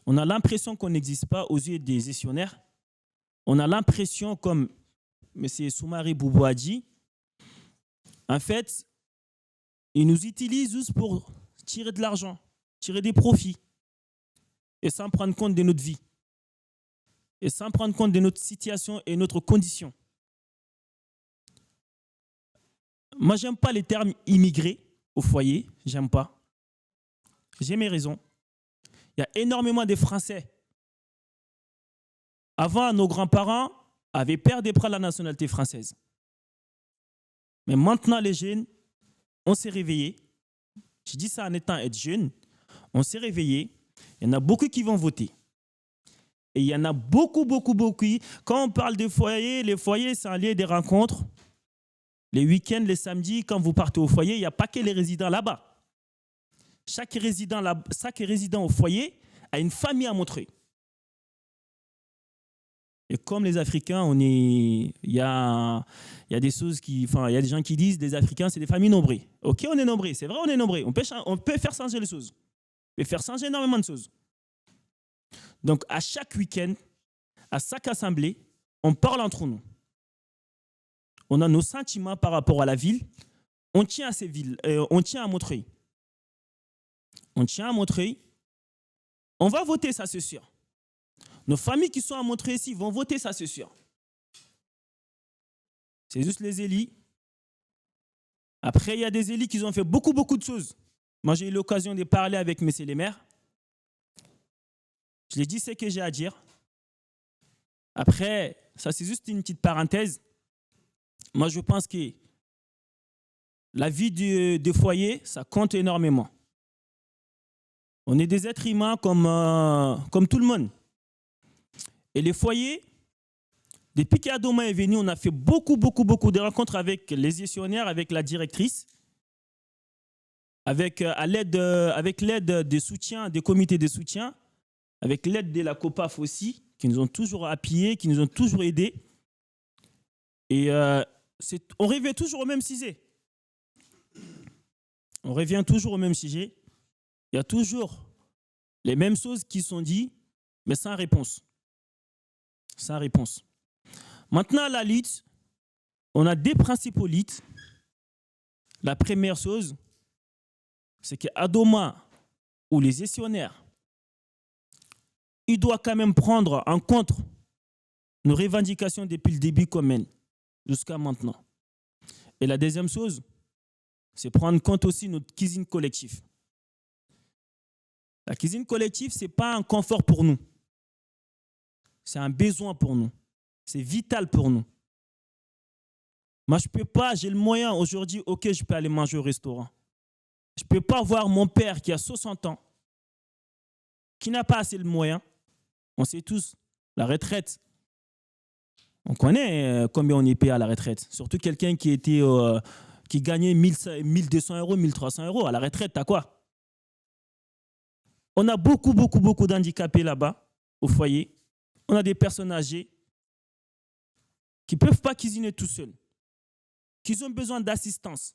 On a l'impression qu'on n'existe pas aux yeux des gestionnaires. On a l'impression, comme M. Soumaré Boubou a dit, en fait, ils nous utilisent juste pour tirer de l'argent, tirer des profits, et sans prendre compte de notre vie, et sans prendre compte de notre situation et notre condition. Moi, j'aime pas les termes immigrés au foyer, j'aime pas. J'ai mes raisons. Il y a énormément de Français. Avant, nos grands-parents avaient peur de prendre la nationalité française. Mais maintenant, les jeunes, on s'est réveillés. Je dis ça en étant être jeune. On s'est réveillés. Il y en a beaucoup qui vont voter. Et il y en a beaucoup. Quand on parle de foyer, les foyers, c'est un lieu de rencontre. Les week-ends, les samedis, quand vous partez au foyer, il n'y a pas que les résidents là-bas. Chaque résident au foyer a une famille à montrer. Et comme les Africains, il y a des choses il y a des gens qui disent des Africains, c'est des familles nombrées. Ok, on est nombreux, c'est vrai, on est nombreux. On peut faire changer les choses. On peut faire changer énormément de choses. Donc, à chaque week-end, à chaque assemblée, on parle entre nous. On a nos sentiments par rapport à la ville. On tient à ces villes, on tient à Montreuil. On tient à Montreuil. On va voter, ça c'est sûr. Nos familles qui sont à Montreuil ici vont voter, ça c'est sûr. C'est juste les élus Après, il y a des élus qui ont fait beaucoup de choses. Moi, j'ai eu l'occasion de parler avec messieurs les maires. Je les dis ce que j'ai à dire. Après, ça c'est juste une petite parenthèse. Moi, je pense que la vie des foyers, ça compte énormément. On est des êtres humains comme tout le monde. Et les foyers, depuis qu'Adoma est venu, on a fait beaucoup de rencontres avec les gestionnaires, avec la directrice, avec l'aide des soutiens, des comités de soutien, avec l'aide de la COPAF aussi, qui nous ont toujours appuyés, qui nous ont toujours aidés. Et on revient toujours au même sujet. On revient toujours au même sujet. Il y a toujours les mêmes choses qui sont dites, mais sans réponse. Sans réponse. Maintenant, la lutte, on a deux principaux luttes. La première chose, c'est qu'Adoma ou les gestionnaires, il doit quand même prendre en compte nos revendications depuis le début qu'on mène jusqu'à maintenant. Et la deuxième chose, c'est prendre en compte aussi notre cuisine collective. La cuisine collective, ce n'est pas un confort pour nous. C'est un besoin pour nous. C'est vital pour nous. Moi, je ne peux pas, j'ai le moyen aujourd'hui, ok, je peux aller manger au restaurant. Je ne peux pas voir mon père qui a 60 ans, qui n'a pas assez de moyens. On sait tous, la retraite, on connaît combien on est payé à la retraite. Surtout quelqu'un qui gagnait 1200 euros, 1300 euros. À la retraite, t'as quoi? On a beaucoup d'handicapés là-bas, au foyer. On a des personnes âgées qui ne peuvent pas cuisiner tout seuls, qui ont besoin d'assistance.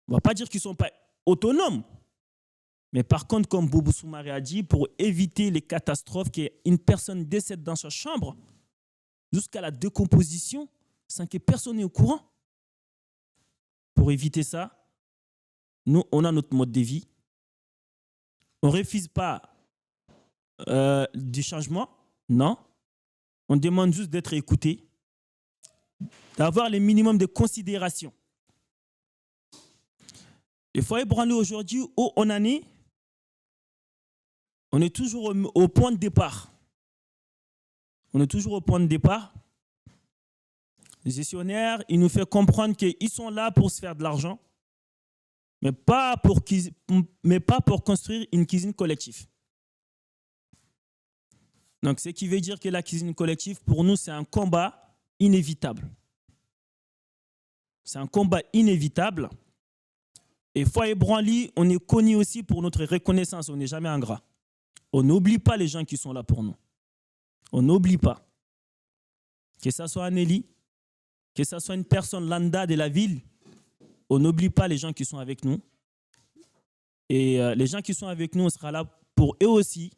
On ne va pas dire qu'ils ne sont pas autonomes. Mais par contre, comme Boubou Soumaré a dit, pour éviter les catastrophes, qu'une personne décède dans sa chambre jusqu'à la décomposition sans que personne n'est au courant. Pour éviter ça, nous, on a notre mode de vie. On ne refuse pas du changement, non. On demande juste d'être écouté, d'avoir le minimum de considération. Le foyer branlé aujourd'hui, où on en est, on est toujours au point de départ. On est toujours au point de départ. Les gestionnaires, ils nous font comprendre qu'ils sont là pour se faire de l'argent, mais pas pour construire une cuisine collective. Donc, ce qui veut dire que la cuisine collective, pour nous, c'est un combat inévitable. C'est un combat inévitable. Et Foyer Branly, on est connu aussi pour notre reconnaissance. On n'est jamais ingrat. On n'oublie pas les gens qui sont là pour nous. On n'oublie pas. Que ce soit un élu, que ce soit une personne lambda de la ville, on n'oublie pas les gens qui sont avec nous. Et les gens qui sont avec nous, on sera là pour eux aussi,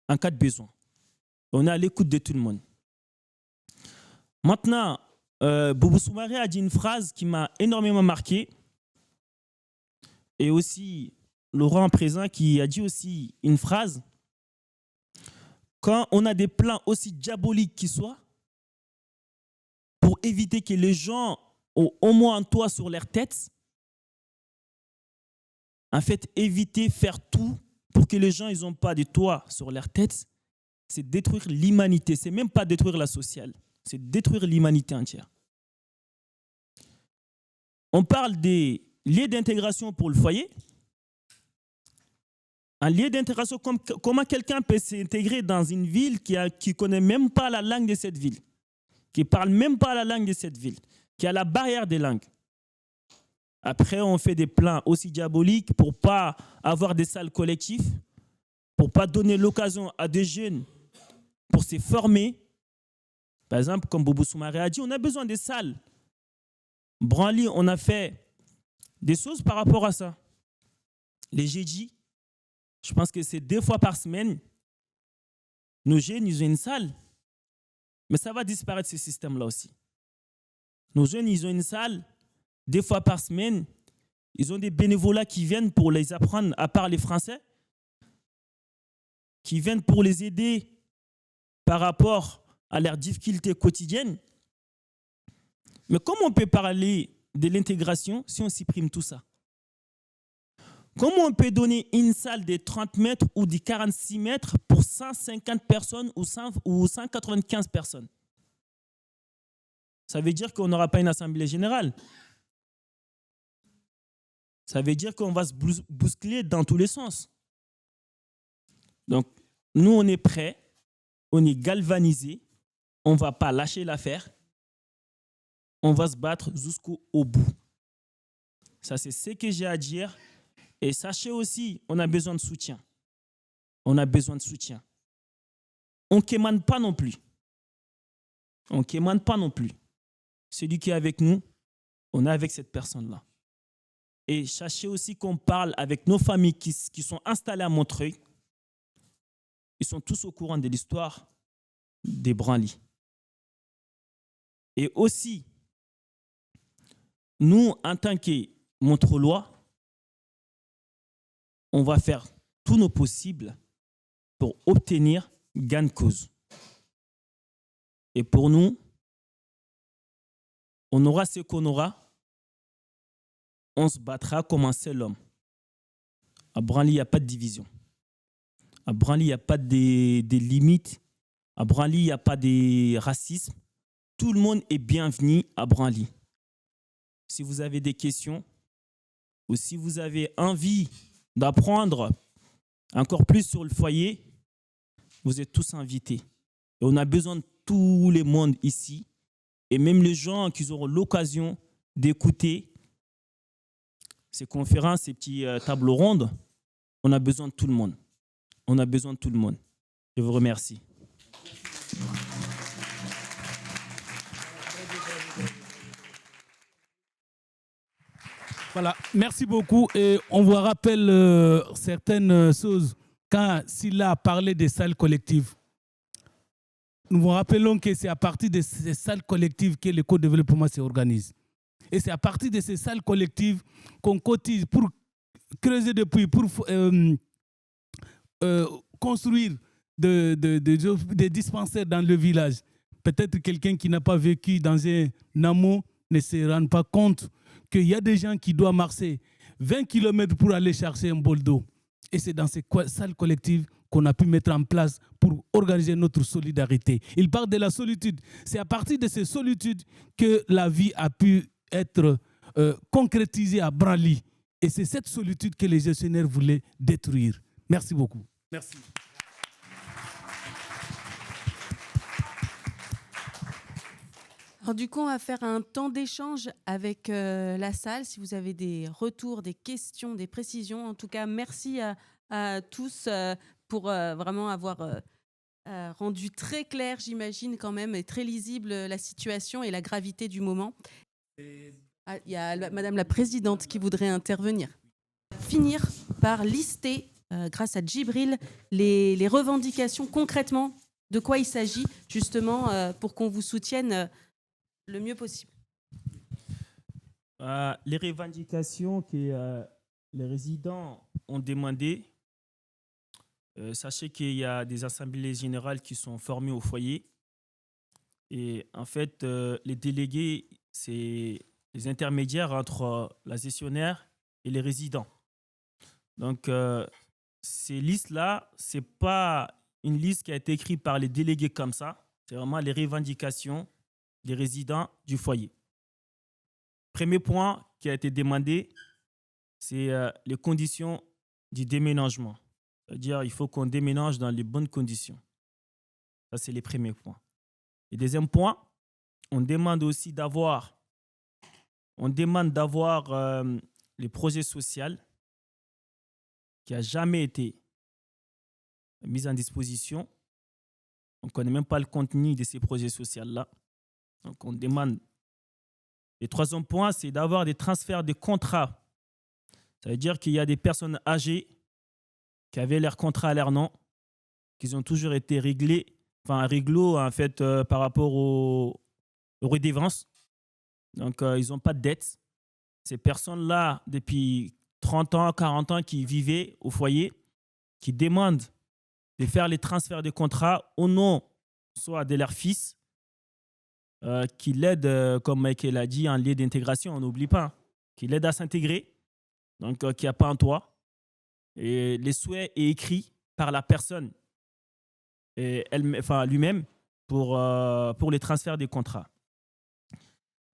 en cas de besoin. On est à l'écoute de tout le monde. Maintenant, Boubou Soumaré a dit une phrase qui m'a énormément marqué. Et aussi, Laurent présent qui a dit aussi une phrase. Quand on a des plans aussi diaboliques qu'ils soient, pour éviter que les gens ont au moins un toit sur leur tête, en fait, éviter, faire tout pour que les gens n'ont pas de toit sur leur tête, c'est détruire l'humanité. C'est même pas détruire la sociale, c'est détruire l'humanité entière. On parle des lieux d'intégration pour le foyer. Un lieu d'intégration, comment quelqu'un peut s'intégrer dans une ville qui ne connaît même pas la langue de cette ville, qui ne parle même pas la langue de cette ville, qui a la barrière des langues. Après, on fait des plans aussi diaboliques pour ne pas avoir des salles collectives, pour ne pas donner l'occasion à des jeunes pour se former. Par exemple, comme Boubou Soumaré a dit, on a besoin des salles. Branly, on a fait des choses par rapport à ça. Les jeudis, je pense que c'est 2 fois par semaine. Nos jeunes, ils ont une salle. Mais ça va disparaître, ce système-là aussi. Nos jeunes, ils ont une salle 2 fois par semaine. Ils ont des bénévolats qui viennent pour les apprendre à parler français, qui viennent pour les aider par rapport à leurs difficultés quotidiennes. Mais comment on peut parler de l'intégration si on supprime tout ça? Comment on peut donner une salle de 30 mètres ou de 46 mètres pour 150 personnes ou 195 personnes? Ça veut dire qu'on n'aura pas une assemblée générale. Ça veut dire qu'on va se bousculer dans tous les sens. Donc, nous, on est prêts, on est galvanisés, on ne va pas lâcher l'affaire, on va se battre jusqu'au bout. Ça, c'est ce que j'ai à dire. Et sachez aussi, on a besoin de soutien. On a besoin de soutien. On ne quémande pas non plus. On ne quémande pas non plus. Celui qui est avec nous, on est avec cette personne-là. Et sachez aussi qu'on parle avec nos familles qui sont installées à Montreuil. Ils sont tous au courant de l'histoire des Branly. Et aussi, nous, en tant que Montreuillois, on va faire tout nos possibles pour obtenir gain de cause. Et pour nous, on aura ce qu'on aura. On se battra comme un seul homme. À Branly, il n'y a pas de division. À Branly, il n'y a pas de limites. À Branly, il n'y a pas de racisme. Tout le monde est bienvenu à Branly. Si vous avez des questions ou si vous avez envie d'apprendre encore plus sur le foyer, vous êtes tous invités. Et on a besoin de tout le monde ici. Et même les gens qui auront l'occasion d'écouter ces conférences, ces petites tables rondes, on a besoin de tout le monde. On a besoin de tout le monde. Je vous remercie. Voilà, merci beaucoup. Et on vous rappelle certaines choses. Quand Silla a parlé des salles collectives, nous vous rappelons que c'est à partir de ces salles collectives que le co-développement s'organise. Et c'est à partir de ces salles collectives qu'on cotise pour creuser des puits, pour construire des dispensaires dans le village. Peut-être quelqu'un qui n'a pas vécu dans un hameau ne se rend pas compte qu'il y a des gens qui doivent marcher 20 km pour aller chercher un bol d'eau. Et c'est dans ces salles collectives qu'on a pu mettre en place pour organiser notre solidarité. Il parle de la solitude. C'est à partir de ces solitudes que la vie a pu être concrétisée à Branly. Et c'est cette solitude que les gestionnaires voulaient détruire. Merci beaucoup. Merci. Alors du coup, on va faire un temps d'échange avec la salle. Si vous avez des retours, des questions, des précisions. En tout cas, merci à tous pour vraiment avoir rendu très clair, j'imagine quand même, et très lisible la situation et la gravité du moment. Il y a Madame la Présidente qui voudrait intervenir. Finir par lister, grâce à Djibril, les revendications concrètement, de quoi il s'agit, justement, pour qu'on vous soutienne le mieux possible. Les revendications que les résidents ont demandées, sachez qu'il y a des assemblées générales qui sont formées au foyer. Et en fait, les délégués, c'est les intermédiaires entre la gestionnaire et les résidents. Donc, ces listes-là, ce n'est pas une liste qui a été écrite par les délégués comme ça. C'est vraiment les revendications des résidents du foyer. Premier point qui a été demandé, c'est les conditions du déménagement. C'est-à-dire qu'il faut qu'on déménage dans les bonnes conditions. Ça, c'est les premiers points. Et deuxième point, on demande aussi d'avoir les projets sociaux qui n'ont jamais été mis en disposition. On ne connaît même pas le contenu de ces projets sociaux-là. Donc, on demande. Le troisième point, c'est d'avoir des transferts de contrats. Ça veut dire qu'il y a des personnes âgées qui avaient leur contrat à leur nom, qui ont toujours été réglo en fait, par rapport aux redevances. Donc, ils n'ont pas de dette. Ces personnes-là, depuis 30 ans, 40 ans, qui vivaient au foyer, qui demandent de faire les transferts de contrats au nom soit de leur fils, qui l'aide, comme Michael a dit, en lieu d'intégration, on n'oublie pas, hein, qui l'aide à s'intégrer, donc qui n'a pas un toit. Et les souhaits est écrit par la personne et lui-même pour les transferts des contrats.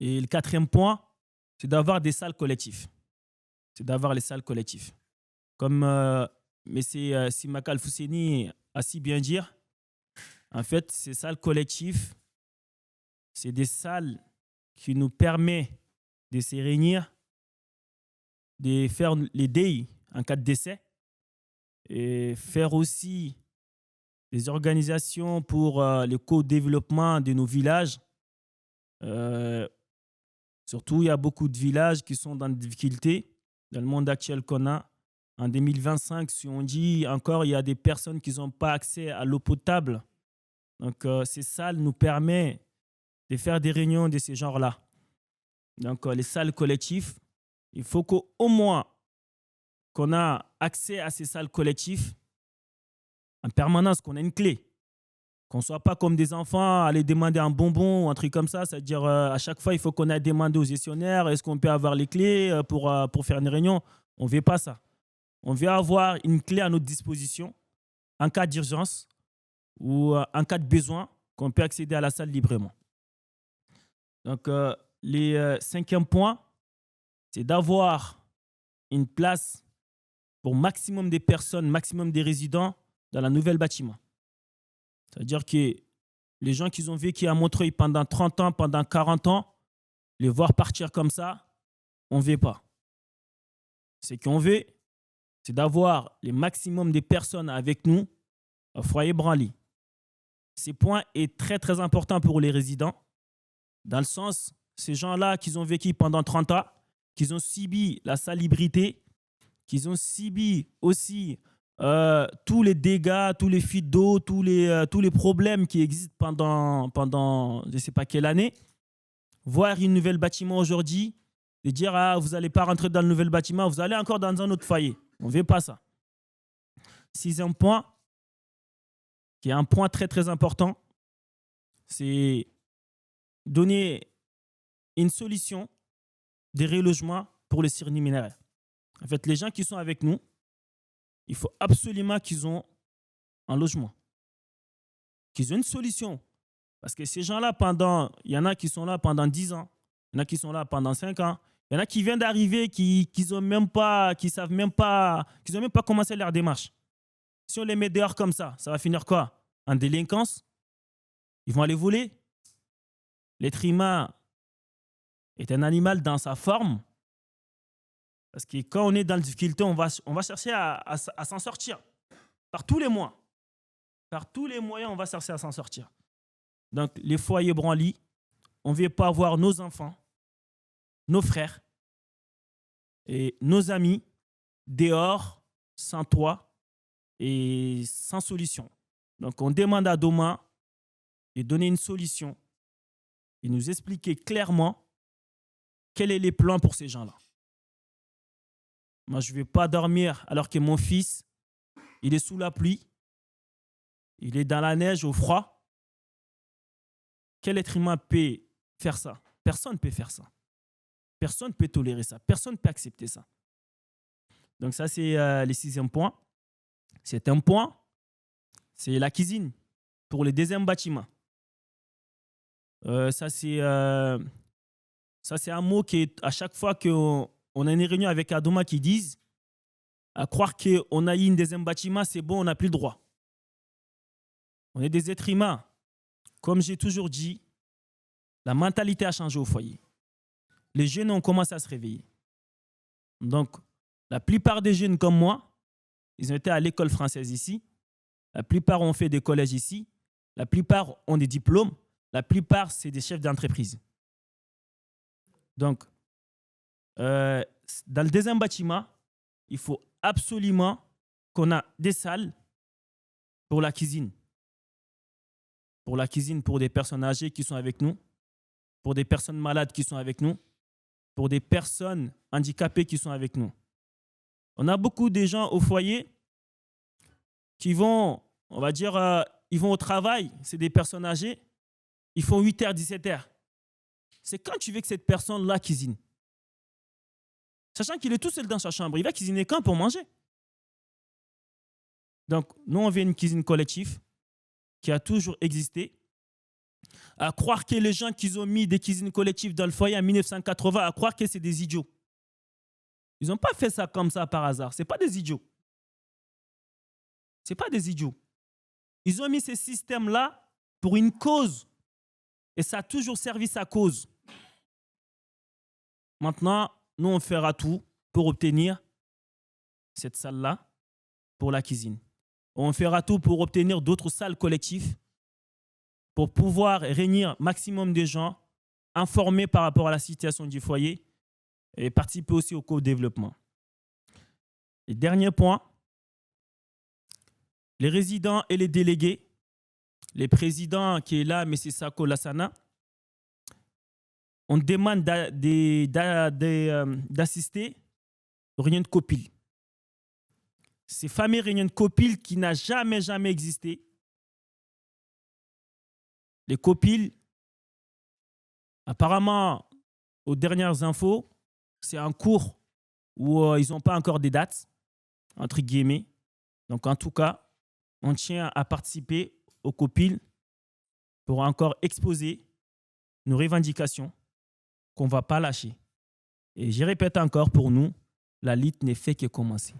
Et le quatrième point, c'est d'avoir des salles collectives. C'est d'avoir les salles collectives. Comme M. Simaka Al-Fousseni a si bien dit, en fait, ces salles collectives, c'est des salles qui nous permettent de se réunir, de faire les deuils en cas de décès et faire aussi des organisations pour le co-développement de nos villages. Surtout, il y a beaucoup de villages qui sont dans des difficultés dans le monde actuel qu'on a. En 2025, si on dit encore, il y a des personnes qui n'ont pas accès à l'eau potable. Donc, ces salles nous permettent de faire des réunions de ce genre-là. Donc, les salles collectives, il faut qu'au moins qu'on a accès à ces salles collectives en permanence, qu'on ait une clé. Qu'on ne soit pas comme des enfants à aller demander un bonbon ou un truc comme ça. C'est-à-dire, à chaque fois, il faut qu'on aille demander aux gestionnaires est-ce qu'on peut avoir les clés pour faire une réunion. On ne veut pas ça. On veut avoir une clé à notre disposition en cas d'urgence ou en cas de besoin, qu'on peut accéder à la salle librement. Donc, les cinquième point, c'est d'avoir une place pour maximum des personnes, maximum des résidents dans la nouvelle bâtiment. C'est-à-dire que les gens qui ont vécu à Montreuil pendant 30 ans, pendant 40 ans, les voir partir comme ça, on ne veut pas. Ce qu'on veut, c'est d'avoir le maximum des personnes avec nous au foyer Branly. Ce point est très, très important pour les résidents, dans le sens, ces gens-là qui ont vécu pendant 30 ans, qui ont subi la salubrité, qui ont subi aussi tous les dégâts, tous les fuites d'eau, tous les problèmes qui existent pendant je ne sais pas quelle année, voir une nouvelle bâtiment aujourd'hui, et dire ah, vous n'allez pas rentrer dans le nouvel bâtiment, vous allez encore dans un autre foyer. On ne veut pas ça. Sixième point, qui est un point très très important, c'est donner une solution de relogement pour les surnuméraires. En fait, les gens qui sont avec nous, il faut absolument qu'ils aient un logement, qu'ils aient une solution. Parce que ces gens-là, il y en a qui sont là pendant 10 ans, il y en a qui sont là pendant 5 ans, il y en a qui viennent d'arriver, qui n'ont même pas commencé leur démarche. Si on les met dehors comme ça va finir quoi? En délinquance? Ils vont aller voler? L'être humain est un animal dans sa forme. Parce que quand on est dans la difficulté, on va chercher à s'en sortir. Par tous les moyens. Par tous les moyens, on va chercher à s'en sortir. Donc, les foyers Branly, on ne veut pas voir nos enfants, nos frères et nos amis dehors, sans toit et sans solution. Donc, on demande à Doma de donner une solution et nous expliquer clairement quel est les plans pour ces gens-là. Moi, je ne vais pas dormir alors que mon fils, il est sous la pluie, il est dans la neige, au froid. Quel être humain peut faire ça? Personne ne peut faire ça. Personne ne peut tolérer ça. Personne ne peut accepter ça. Donc ça, c'est le sixième point. C'est un point, c'est la cuisine pour le deuxième bâtiment. Ça, c'est un mot qui est à chaque fois qu'on a une réunion avec Adoma qui disent à croire qu'on a eu un deuxième bâtiment, c'est bon, on n'a plus le droit. On est des êtres humains. Comme j'ai toujours dit, la mentalité a changé au foyer. Les jeunes ont commencé à se réveiller. Donc, la plupart des jeunes comme moi, ils ont été à l'école française ici. La plupart ont fait des collèges ici. La plupart ont des diplômes. La plupart, c'est des chefs d'entreprise. Donc, dans le deuxième bâtiment, il faut absolument qu'on a des salles pour la cuisine. Pour la cuisine, pour des personnes âgées qui sont avec nous, pour des personnes malades qui sont avec nous, pour des personnes handicapées qui sont avec nous. On a beaucoup de gens au foyer qui vont, on va dire, ils vont au travail, c'est des personnes âgées, ils font 8h, 17h. c'est quand tu veux que cette personne-là cuisine. Sachant qu'il est tout seul dans sa chambre, il va cuisiner quand pour manger? Donc, nous, on veut une cuisine collective qui a toujours existé. À croire que les gens qui ont mis des cuisines collectives dans le foyer en 1980, à croire que c'est des idiots. Ils n'ont pas fait ça comme ça par hasard. Ce n'est pas des idiots. Ce n'est pas des idiots. Ils ont mis ces systèmes-là pour une cause. Et ça a toujours servi sa cause. Maintenant, nous, on fera tout pour obtenir cette salle-là pour la cuisine. On fera tout pour obtenir d'autres salles collectives pour pouvoir réunir maximum de gens informés par rapport à la situation du foyer et participer aussi au co-développement. Et dernier point, les résidents et les délégués, les présidents qui est là, M. Sako Lassana, on demande d'assister aux réunions de COPIL. Ces fameuses réunions de COPIL qui n'ont jamais existé. Les COPIL, apparemment, aux dernières infos, c'est un cours où ils n'ont pas encore des dates, entre guillemets. Donc, en tout cas, on tient à participer au COPIL pour encore exposer nos revendications qu'on ne va pas lâcher. Et je répète encore, pour nous, la lutte n'est fait que commencer.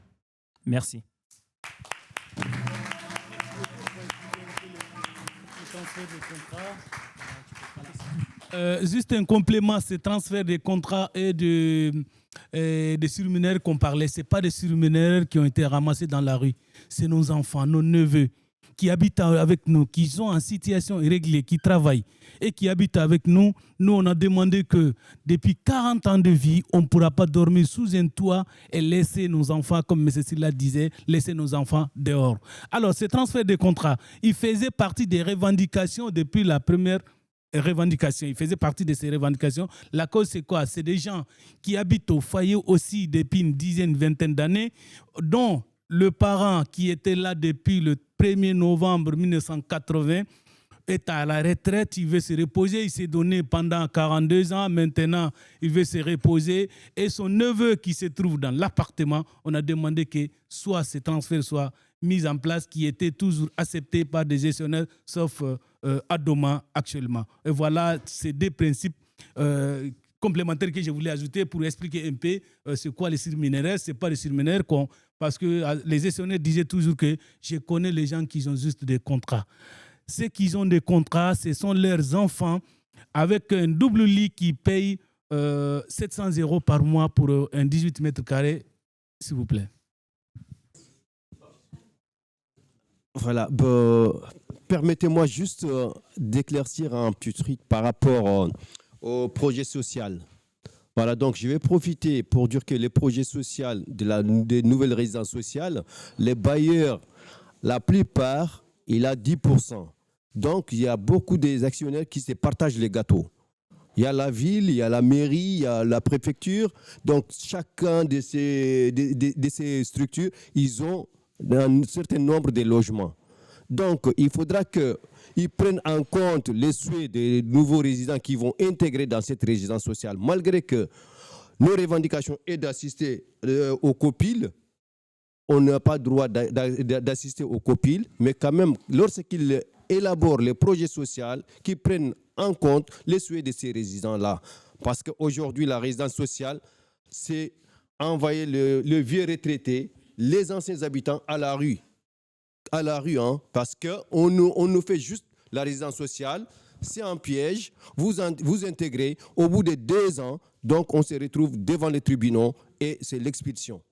Merci. Juste un complément, ce transfert de contrats et des surminaires qu'on parlait, ce n'est pas des surminaires qui ont été ramassés dans la rue. C'est nos enfants, nos neveux qui habitent avec nous, qui sont en situation irrégulière, qui travaillent et qui habitent avec nous. Nous, on a demandé que depuis 40 ans de vie, on ne pourra pas dormir sous un toit et laisser nos enfants, comme M. Silla disait, laisser nos enfants dehors. Alors, ce transfert de contrats, il faisait partie des revendications depuis la première revendication. Il faisait partie de ces revendications. La cause, c'est quoi? C'est des gens qui habitent au foyer aussi depuis une dizaine, vingtaine d'années, dont le parent qui était là depuis le 1er novembre 1980 est à la retraite, il veut se reposer, il s'est donné pendant 42 ans, maintenant il veut se reposer, et son neveu qui se trouve dans l'appartement, on a demandé que soit ce transfert soit mis en place, qui était toujours accepté par des gestionnaires, sauf Adoma actuellement. Et voilà ces deux principes complémentaires que je voulais ajouter pour expliquer un peu c'est quoi les surminaires. Ce n'est pas les surminaires, parce que les gestionnaires disaient toujours que je connais les gens qui ont juste des contrats. Ceux qui ont des contrats, ce sont leurs enfants avec un double lit qui paye 700 € par mois pour un 18 mètres carrés, s'il vous plaît. Voilà. Permettez-moi juste d'éclaircir un petit truc par rapport au projet social. Voilà, donc je vais profiter pour dire que les projets sociaux des nouvelles résidences sociales, les bailleurs, la plupart, il a 10%. Donc, il y a beaucoup des actionnaires qui se partagent les gâteaux. Il y a la ville, il y a la mairie, il y a la préfecture. Donc, chacun de ces structures, ils ont un certain nombre de logements. Donc, il faudra qu'ils prennent en compte les souhaits des nouveaux résidents qui vont intégrer dans cette résidence sociale. Malgré que nos revendications est d'assister au COPIL, on n'a pas le droit d'assister au COPIL, mais quand même, lorsqu'ils élaborent les projets sociaux, qu'ils prennent en compte les souhaits de ces résidents-là. Parce qu'aujourd'hui, la résidence sociale, c'est envoyer le vieux retraité, les anciens habitants à la rue. À la rue, hein, parce qu'on nous fait juste la résidence sociale, c'est un piège, vous intégrez, au bout de 2 ans, donc on se retrouve devant les tribunaux et c'est l'expulsion.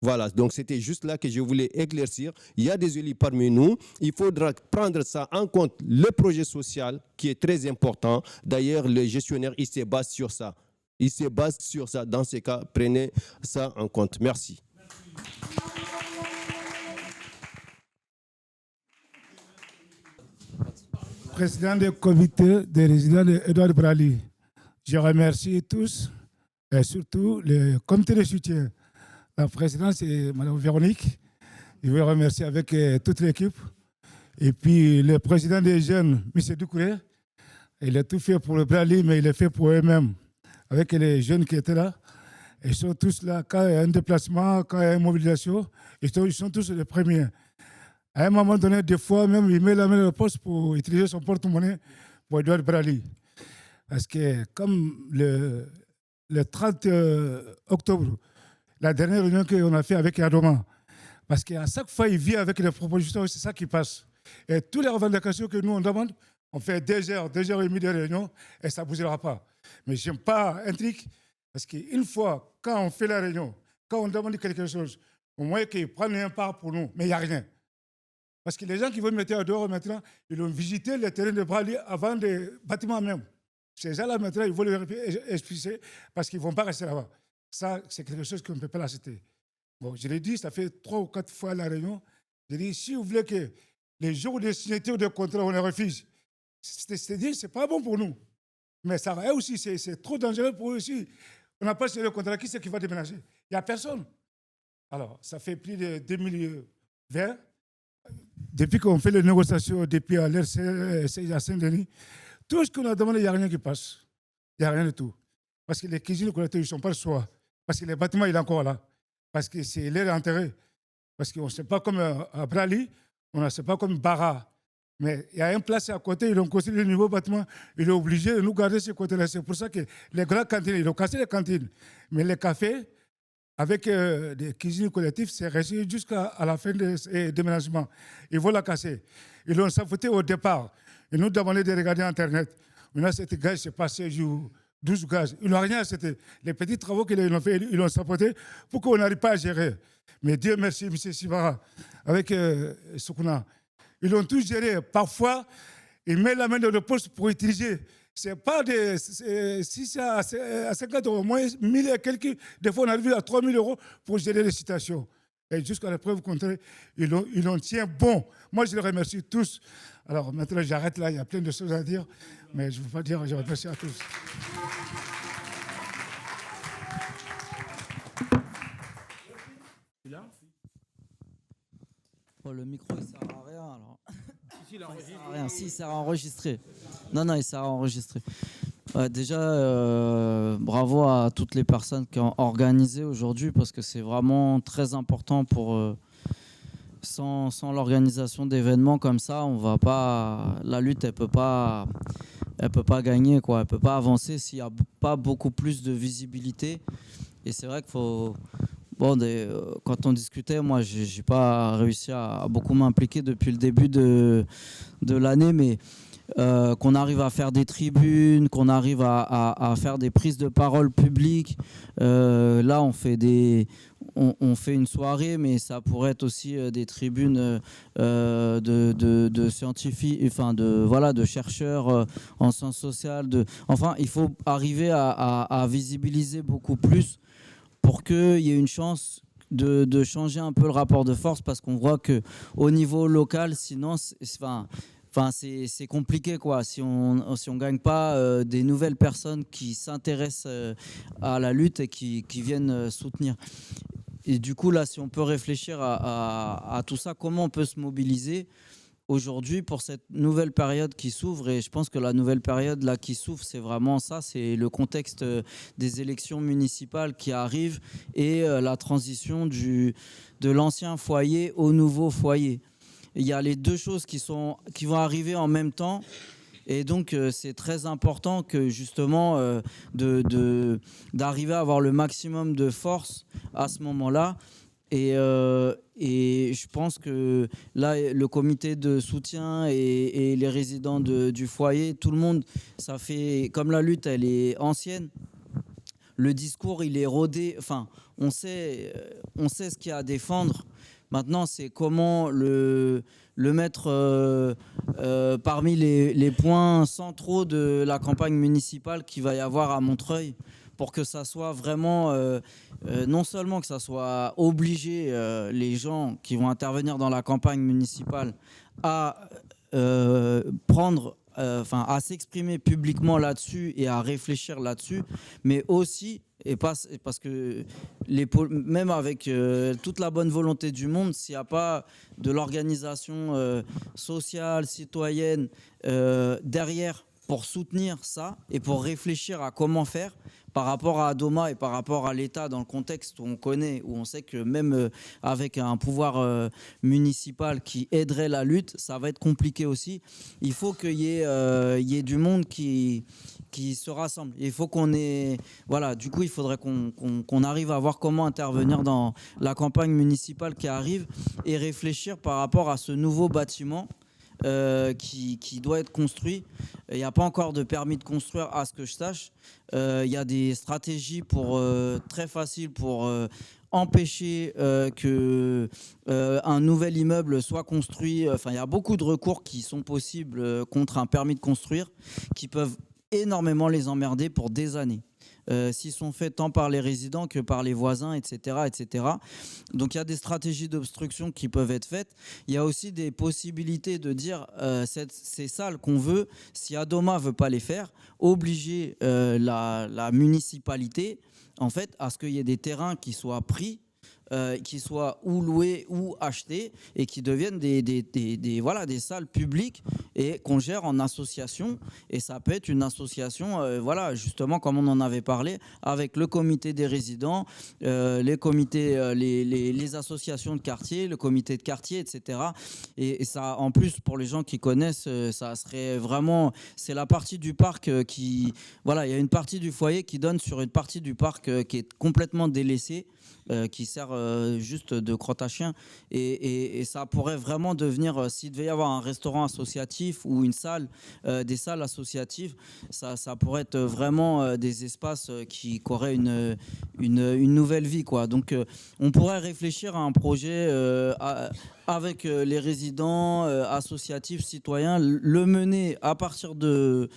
Voilà, donc c'était juste là que je voulais éclaircir. Il y a des élus parmi nous, il faudra prendre ça en compte, le projet social qui est très important. D'ailleurs, le gestionnaire, il se base sur ça. Il se base sur ça. Dans ces cas, prenez ça en compte. Merci. Président du comité des résidents d'Edouard Brali, je remercie tous et surtout le comité de soutien. La présidente, c'est Mme Véronique. Je veux remercier avec toute l'équipe. Et puis le président des jeunes, M. Doucouré, Il a tout fait pour le Brali, mais il l'a fait pour eux-mêmes, avec les jeunes qui étaient là. Ils sont tous là, quand il y a un déplacement, quand il y a une mobilisation, ils sont tous les premiers. À un moment donné, des fois, même, il met la main dans le poste pour utiliser son porte-monnaie pour Edouard Brali. Parce que comme le 30 octobre, la dernière réunion qu'on a fait avec Adoma, parce qu'à chaque fois, il vient avec les propositions, c'est ça qui passe. Et toutes les revendications que nous, on demande, on fait 2 heures et demie de réunion et ça ne bougera pas. Mais je n'aime pas un truc, parce qu'une fois, quand on fait la réunion, quand on demande quelque chose, au moins qu'ils prennent un part pour nous, mais il n'y a rien. Parce que les gens qui veulent mettre à dehors maintenant, ils ont visité le terrain de Brali avant des bâtiments même. Ces gens-là maintenant, ils veulent les expulser parce qu'ils ne vont pas rester là-bas. Ça, c'est quelque chose qu'on ne peut pas l'accepter. Bon, je l'ai dit, ça fait 3 ou 4 fois la réunion. J'ai dit, si vous voulez que les jours de signature de contrat, on les refuse, c'est-à-dire, ce n'est pas bon pour nous. Mais ça va aussi, c'est trop dangereux pour eux aussi. On n'a pas signé le contrat, qui c'est qui va déménager? Il n'y a personne. Alors, ça fait plus de 2020. Depuis qu'on fait les négociations, depuis à l'RC à Saint-Denis, tout ce qu'on a demandé, il n'y a rien qui passe. Il n'y a rien du tout. Parce que les cuisines collectives, ils ne sont pas le soir. Parce que les bâtiments, il est encore là. Parce que c'est l'air enterré. Parce qu'on ne sait pas comme à Brali, on ne sait pas comme Bara. Mais il y a une place à côté, ils ont construit le nouveau bâtiment. Ils sont obligés de nous garder ce côté-là. C'est pour ça que les grandes cantines, ils ont cassé les cantines. Mais les cafés, avec des cuisines collectives, c'est resté jusqu'à la fin des déménagements. Ils vont la casser. Ils l'ont saboté au départ. Ils nous demandaient de regarder Internet. Maintenant, cet gaz, c'est passé 12 gaz. Ils n'ont rien accepté. Les petits travaux qu'ils ont fait, ils l'ont saboté pour qu'on n'arrive pas à gérer. Mais Dieu merci, M. Sibara, avec Soukouna. Ils ont tout géré. Parfois, ils mettent la main dans le poste pour utiliser. Ce n'est pas des 6 à 50 euros, moins 1000 et quelques. Des fois, on arrive à 3000 euros pour gérer les situations. Et jusqu'à la preuve contraire, ils en tiennent bon. Moi, je les remercie tous. Alors maintenant, j'arrête là. Il y a plein de choses à dire. Mais je ne veux pas dire, je remercie à tous. Oh, le micro, il sert à rien, alors. Il sert à rien. Si, il sert à enregistrer. Non, il sert à enregistrer. Déjà, bravo à toutes les personnes qui ont organisé aujourd'hui, parce que c'est vraiment très important pour... sans l'organisation d'événements comme ça, on va pas... La lutte, elle peut pas gagner, quoi. Elle peut pas avancer s'il n'y a pas beaucoup plus de visibilité. Et c'est vrai qu'il faut... Bon, quand on discutait, moi, j'ai pas réussi à beaucoup m'impliquer depuis le début de l'année, mais qu'on arrive à faire des tribunes, qu'on arrive à faire des prises de parole publiques. Là, on fait une soirée, mais ça pourrait être aussi des tribunes de scientifiques, enfin de chercheurs en sciences sociales. Enfin, il faut arriver à visibiliser beaucoup plus pour qu'il y ait une chance de changer un peu le rapport de force, parce qu'on voit qu'au niveau local, sinon, c'est compliqué, quoi. Si on gagne pas des nouvelles personnes qui s'intéressent à la lutte et qui viennent soutenir. Et du coup, là, si on peut réfléchir à tout ça, comment on peut se mobiliser aujourd'hui pour cette nouvelle période qui s'ouvre? Et je pense que la nouvelle période là qui s'ouvre, c'est vraiment ça, c'est le contexte des élections municipales qui arrivent et la transition de l'ancien foyer au nouveau foyer. Il y a les deux choses qui vont arriver en même temps. Et donc, c'est très important que justement d'arriver à avoir le maximum de force à ce moment-là. Et je pense que là, le comité de soutien et les résidents du foyer, tout le monde, ça fait, comme la lutte, elle est ancienne, le discours, il est rodé. Enfin, on sait ce qu'il y a à défendre. Maintenant, c'est comment le mettre parmi les points centraux de la campagne municipale qu'il va y avoir à Montreuil, pour que ça soit vraiment, non seulement que ça soit obligé, les gens qui vont intervenir dans la campagne municipale à prendre, à s'exprimer publiquement là-dessus et à réfléchir là-dessus, mais aussi, parce que même avec toute la bonne volonté du monde, s'il n'y a pas de l'organisation sociale, citoyenne derrière pour soutenir ça et pour réfléchir à comment faire par rapport à Adoma et par rapport à l'État dans le contexte où on connaît, où on sait que même avec un pouvoir municipal qui aiderait la lutte, ça va être compliqué aussi. Il faut qu'il y ait du monde qui se rassemble. Il faut qu'on ait... Voilà, du coup, il faudrait qu'on arrive à voir comment intervenir dans la campagne municipale qui arrive et réfléchir par rapport à ce nouveau bâtiment qui doit être construit. Il n'y a pas encore de permis de construire à ce que je sache. Il y a des stratégies très faciles pour empêcher qu'un nouvel immeuble soit construit. Enfin, il y a beaucoup de recours qui sont possibles contre un permis de construire qui peuvent énormément les emmerder pour des années. S'ils sont faits tant par les résidents que par les voisins, etc., etc. Donc il y a des stratégies d'obstruction qui peuvent être faites. Il y a aussi des possibilités de dire ces salles qu'on veut, si Adoma ne veut pas les faire, obliger la municipalité en fait, à ce qu'il y ait des terrains qui soient pris, qui soient ou loués ou achetés et qui deviennent des salles publiques et qu'on gère en association. Et ça peut être une association, justement comme on en avait parlé, avec le comité des résidents, les comités, les associations de quartier, le comité de quartier, etc. Et ça, en plus, pour les gens qui connaissent, ça serait vraiment... C'est la partie du parc qui... Voilà, il y a une partie du foyer qui donne sur une partie du parc qui est complètement délaissée, qui sert juste de crotte à chien et ça pourrait vraiment devenir, s'il devait y avoir un restaurant associatif ou une salle, des salles associatives, ça pourrait être vraiment des espaces qui auraient une nouvelle vie, quoi. Donc on pourrait réfléchir à un projet avec les résidents associatifs, citoyens, le mener à partir d'une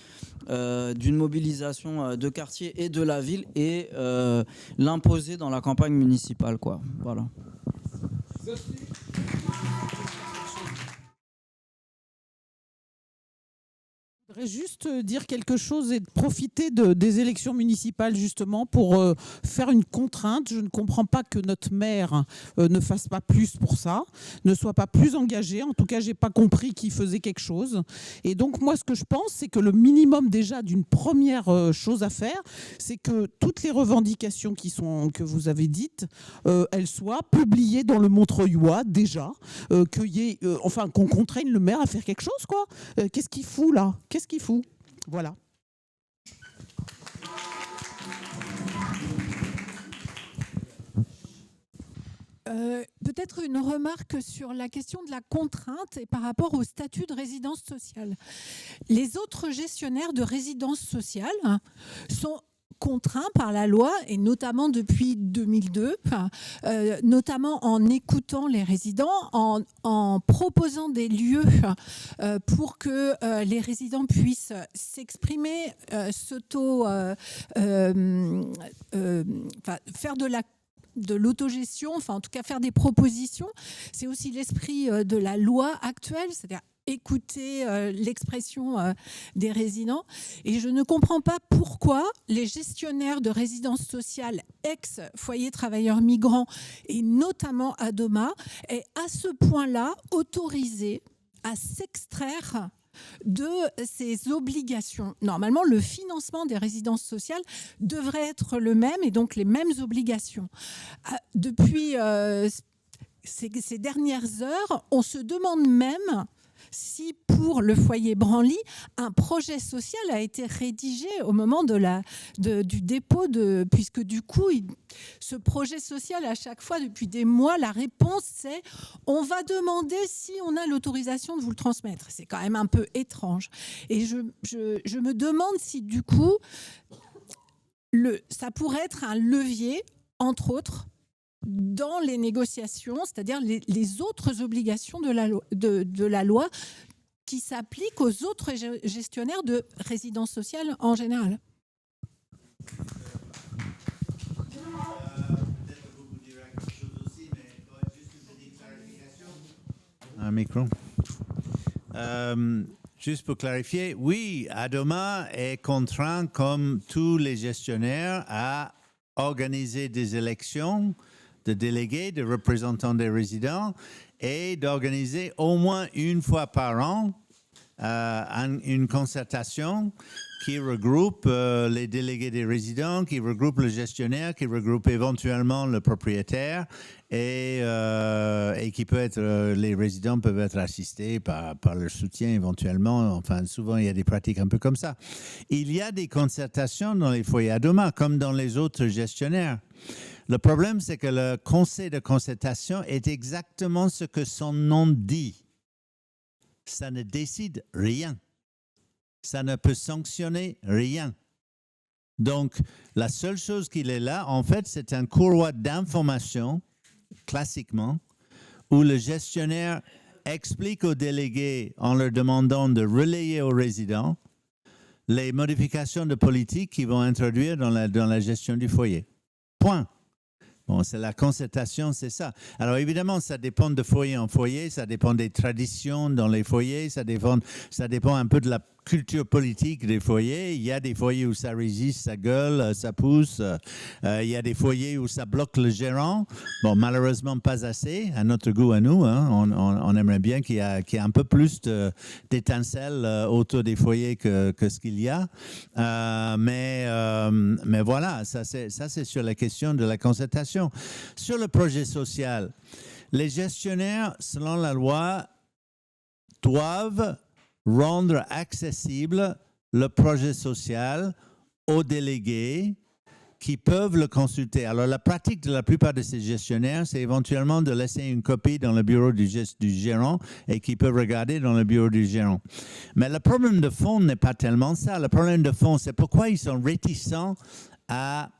mobilisation de quartier et de la ville et l'imposer dans la campagne municipale, quoi. Voilà. Je voudrais juste dire quelque chose et profiter des élections municipales justement pour faire une contrainte. Je ne comprends pas que notre maire ne fasse pas plus pour ça, ne soit pas plus engagé. En tout cas, je n'ai pas compris qu'il faisait quelque chose. Et donc, moi, ce que je pense, c'est que le minimum déjà d'une première chose à faire, c'est que toutes les revendications que vous avez dites, elles soient publiées dans le Montreuillois déjà, qu'on contraigne le maire à faire quelque chose, quoi. Qu'est-ce qu'il fout là ? Qu'est-ce qu'il fout ? Voilà. Peut-être une remarque sur la question de la contrainte et par rapport au statut de résidence sociale. Les autres gestionnaires de résidence sociale sont contraints par la loi, et notamment depuis 2002, notamment en écoutant les résidents, en proposant des lieux pour que les résidents puissent s'exprimer, faire de l'autogestion, enfin en tout cas faire des propositions. C'est aussi l'esprit de la loi actuelle, c'est-à-dire écouter l'expression des résidents. Et je ne comprends pas pourquoi les gestionnaires de résidences sociales ex-foyer travailleurs migrants, et notamment Adoma, est à ce point-là autorisé à s'extraire de ces obligations. Normalement, le financement des résidences sociales devrait être le même et donc les mêmes obligations. Depuis ces dernières heures, on se demande même si pour le foyer Branly, un projet social a été rédigé au moment du dépôt, puisque du coup, ce projet social, à chaque fois, depuis des mois, la réponse c'est « on va demander si on a l'autorisation de vous le transmettre ». C'est quand même un peu étrange. Et je me demande si du coup, ça pourrait être un levier, entre autres, dans les négociations, c'est-à-dire les autres obligations de la loi qui s'appliquent aux autres gestionnaires de résidences sociales en général. Un micro. Juste pour clarifier, oui, Adoma est contraint, comme tous les gestionnaires, à organiser des élections de délégués, de représentants des résidents et d'organiser au moins une fois par an une concertation qui regroupe les délégués des résidents, qui regroupe le gestionnaire, qui regroupe éventuellement le propriétaire et qui peut être, les résidents peuvent être assistés par leur soutien éventuellement. Enfin, souvent, il y a des pratiques un peu comme ça. Il y a des concertations dans les foyers Adoma, comme dans les autres gestionnaires. Le problème, c'est que le conseil de concertation est exactement ce que son nom dit. Ça ne décide rien. Ça ne peut sanctionner rien. Donc, la seule chose qu'il est là, en fait, c'est un courroie d'information, classiquement, où le gestionnaire explique aux délégués en leur demandant de relayer aux résidents les modifications de politique qu'ils vont introduire dans la gestion du foyer. Point. Bon, c'est la concertation, c'est ça. Alors évidemment, ça dépend de foyer en foyer, ça dépend des traditions dans les foyers, ça dépend un peu de la culture politique des foyers. Il y a des foyers où ça résiste, ça gueule, ça pousse. Il y a des foyers où ça bloque le gérant. Bon, malheureusement, pas assez, à notre goût, à nous. Hein. On aimerait bien qu'il y ait un peu plus d'étincelles autour des foyers que ce qu'il y a. Mais voilà, ça c'est sur la question de la concertation. Sur le projet social, les gestionnaires, selon la loi, doivent rendre accessible le projet social aux délégués qui peuvent le consulter. Alors, la pratique de la plupart de ces gestionnaires, c'est éventuellement de laisser une copie dans le bureau du gérant et qu'ils peuvent regarder dans le bureau du gérant. Mais le problème de fond n'est pas tellement ça. Le problème de fond, c'est pourquoi ils sont réticents à...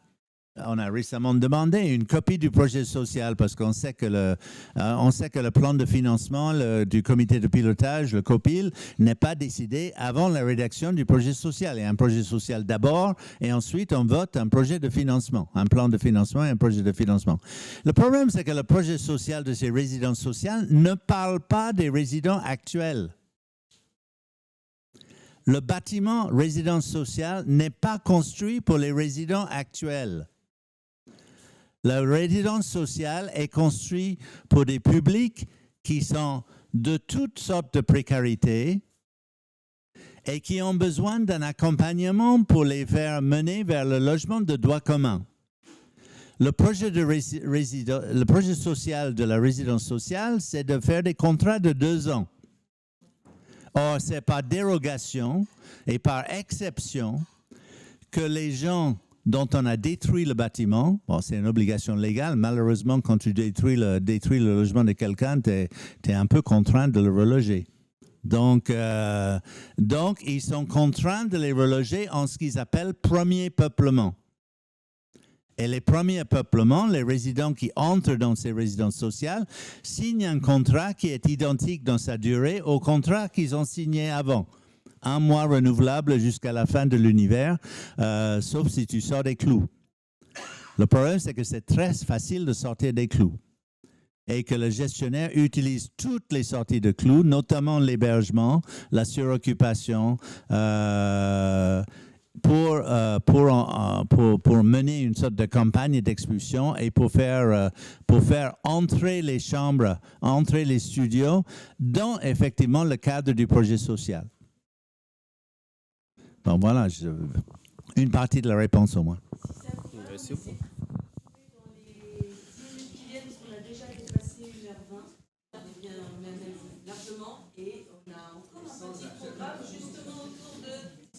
On a récemment demandé une copie du projet social parce qu'on sait que le plan de financement du comité de pilotage, le COPIL, n'est pas décidé avant la rédaction du projet social. Il y a un projet social d'abord et ensuite on vote un projet de financement, un plan de financement et un projet de financement. Le problème, c'est que le projet social de ces résidences sociales ne parle pas des résidents actuels. Le bâtiment résidence sociale n'est pas construit pour les résidents actuels. La résidence sociale est construite pour des publics qui sont de toutes sortes de précarité et qui ont besoin d'un accompagnement pour les faire mener vers le logement de droit commun. Le projet social de la résidence sociale, c'est de faire des contrats de 2 ans. Or, c'est par dérogation et par exception que les gens dont on a détruit le bâtiment, bon, c'est une obligation légale, malheureusement, quand tu détruis le logement de quelqu'un, tu es un peu contraint de le reloger. Donc, ils sont contraints de les reloger en ce qu'ils appellent premier peuplement. Et les premiers peuplements, les résidents qui entrent dans ces résidences sociales, signent un contrat qui est identique dans sa durée au contrat qu'ils ont signé avant. 1 mois renouvelable jusqu'à la fin de l'univers, sauf si tu sors des clous. Le problème, c'est que c'est très facile de sortir des clous et que le gestionnaire utilise toutes les sorties de clous, notamment l'hébergement, la suroccupation, pour mener une sorte de campagne d'expulsion et pour faire entrer les chambres, entrer les studios dans effectivement le cadre du projet social. Bon, voilà, une partie de la réponse au moins. Merci. Dans les 10 minutes qui viennent, on a déjà dépassé 1h20, même largement, et on a encore un petit programme justement autour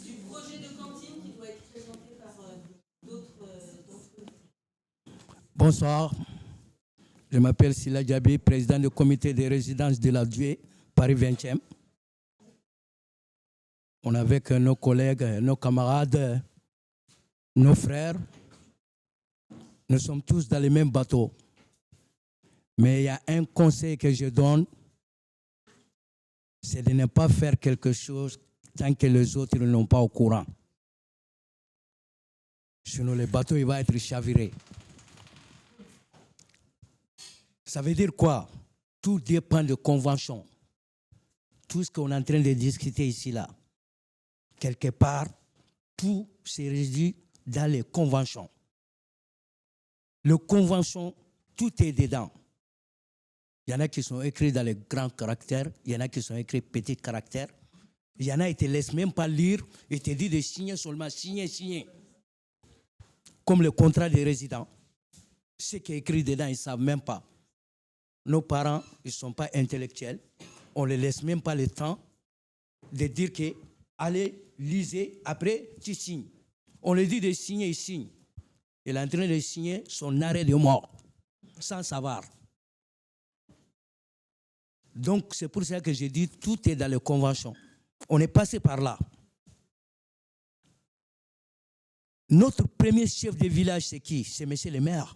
du projet de cantine qui doit être présenté par d'autres d'entre nous. Bonsoir, je m'appelle Sila Diaby, président du comité des résidences de la Douai, Paris 20e. On est avec nos collègues, nos camarades, nos frères. Nous sommes tous dans le même bateau. Mais il y a un conseil que je donne, c'est de ne pas faire quelque chose tant que les autres ne sont pas au courant. Sinon, le bateau il va être chaviré. Ça veut dire quoi? Tout dépend de convention. Tout ce qu'on est en train de discuter ici, là. Quelque part, tout se réduit dans les conventions. Les conventions, tout est dedans. Il y en a qui sont écrits dans les grands caractères, il y en a qui sont écrits petits caractères. Il y en a, ils ne te laissent même pas lire, ils te disent de signer seulement, signer. Comme le contrat des résidents. Ce qui est écrit dedans, ils ne savent même pas. Nos parents, ils ne sont pas intellectuels. On ne les laisse même pas le temps de dire que, allez, lisez, après, tu signes. On lui dit de signer, il signe. Il est en train de signer son arrêt de mort, sans savoir. Donc, c'est pour ça que j'ai dit, tout est dans les conventions. On est passé par là. Notre premier chef de village, c'est qui? C'est monsieur le maire.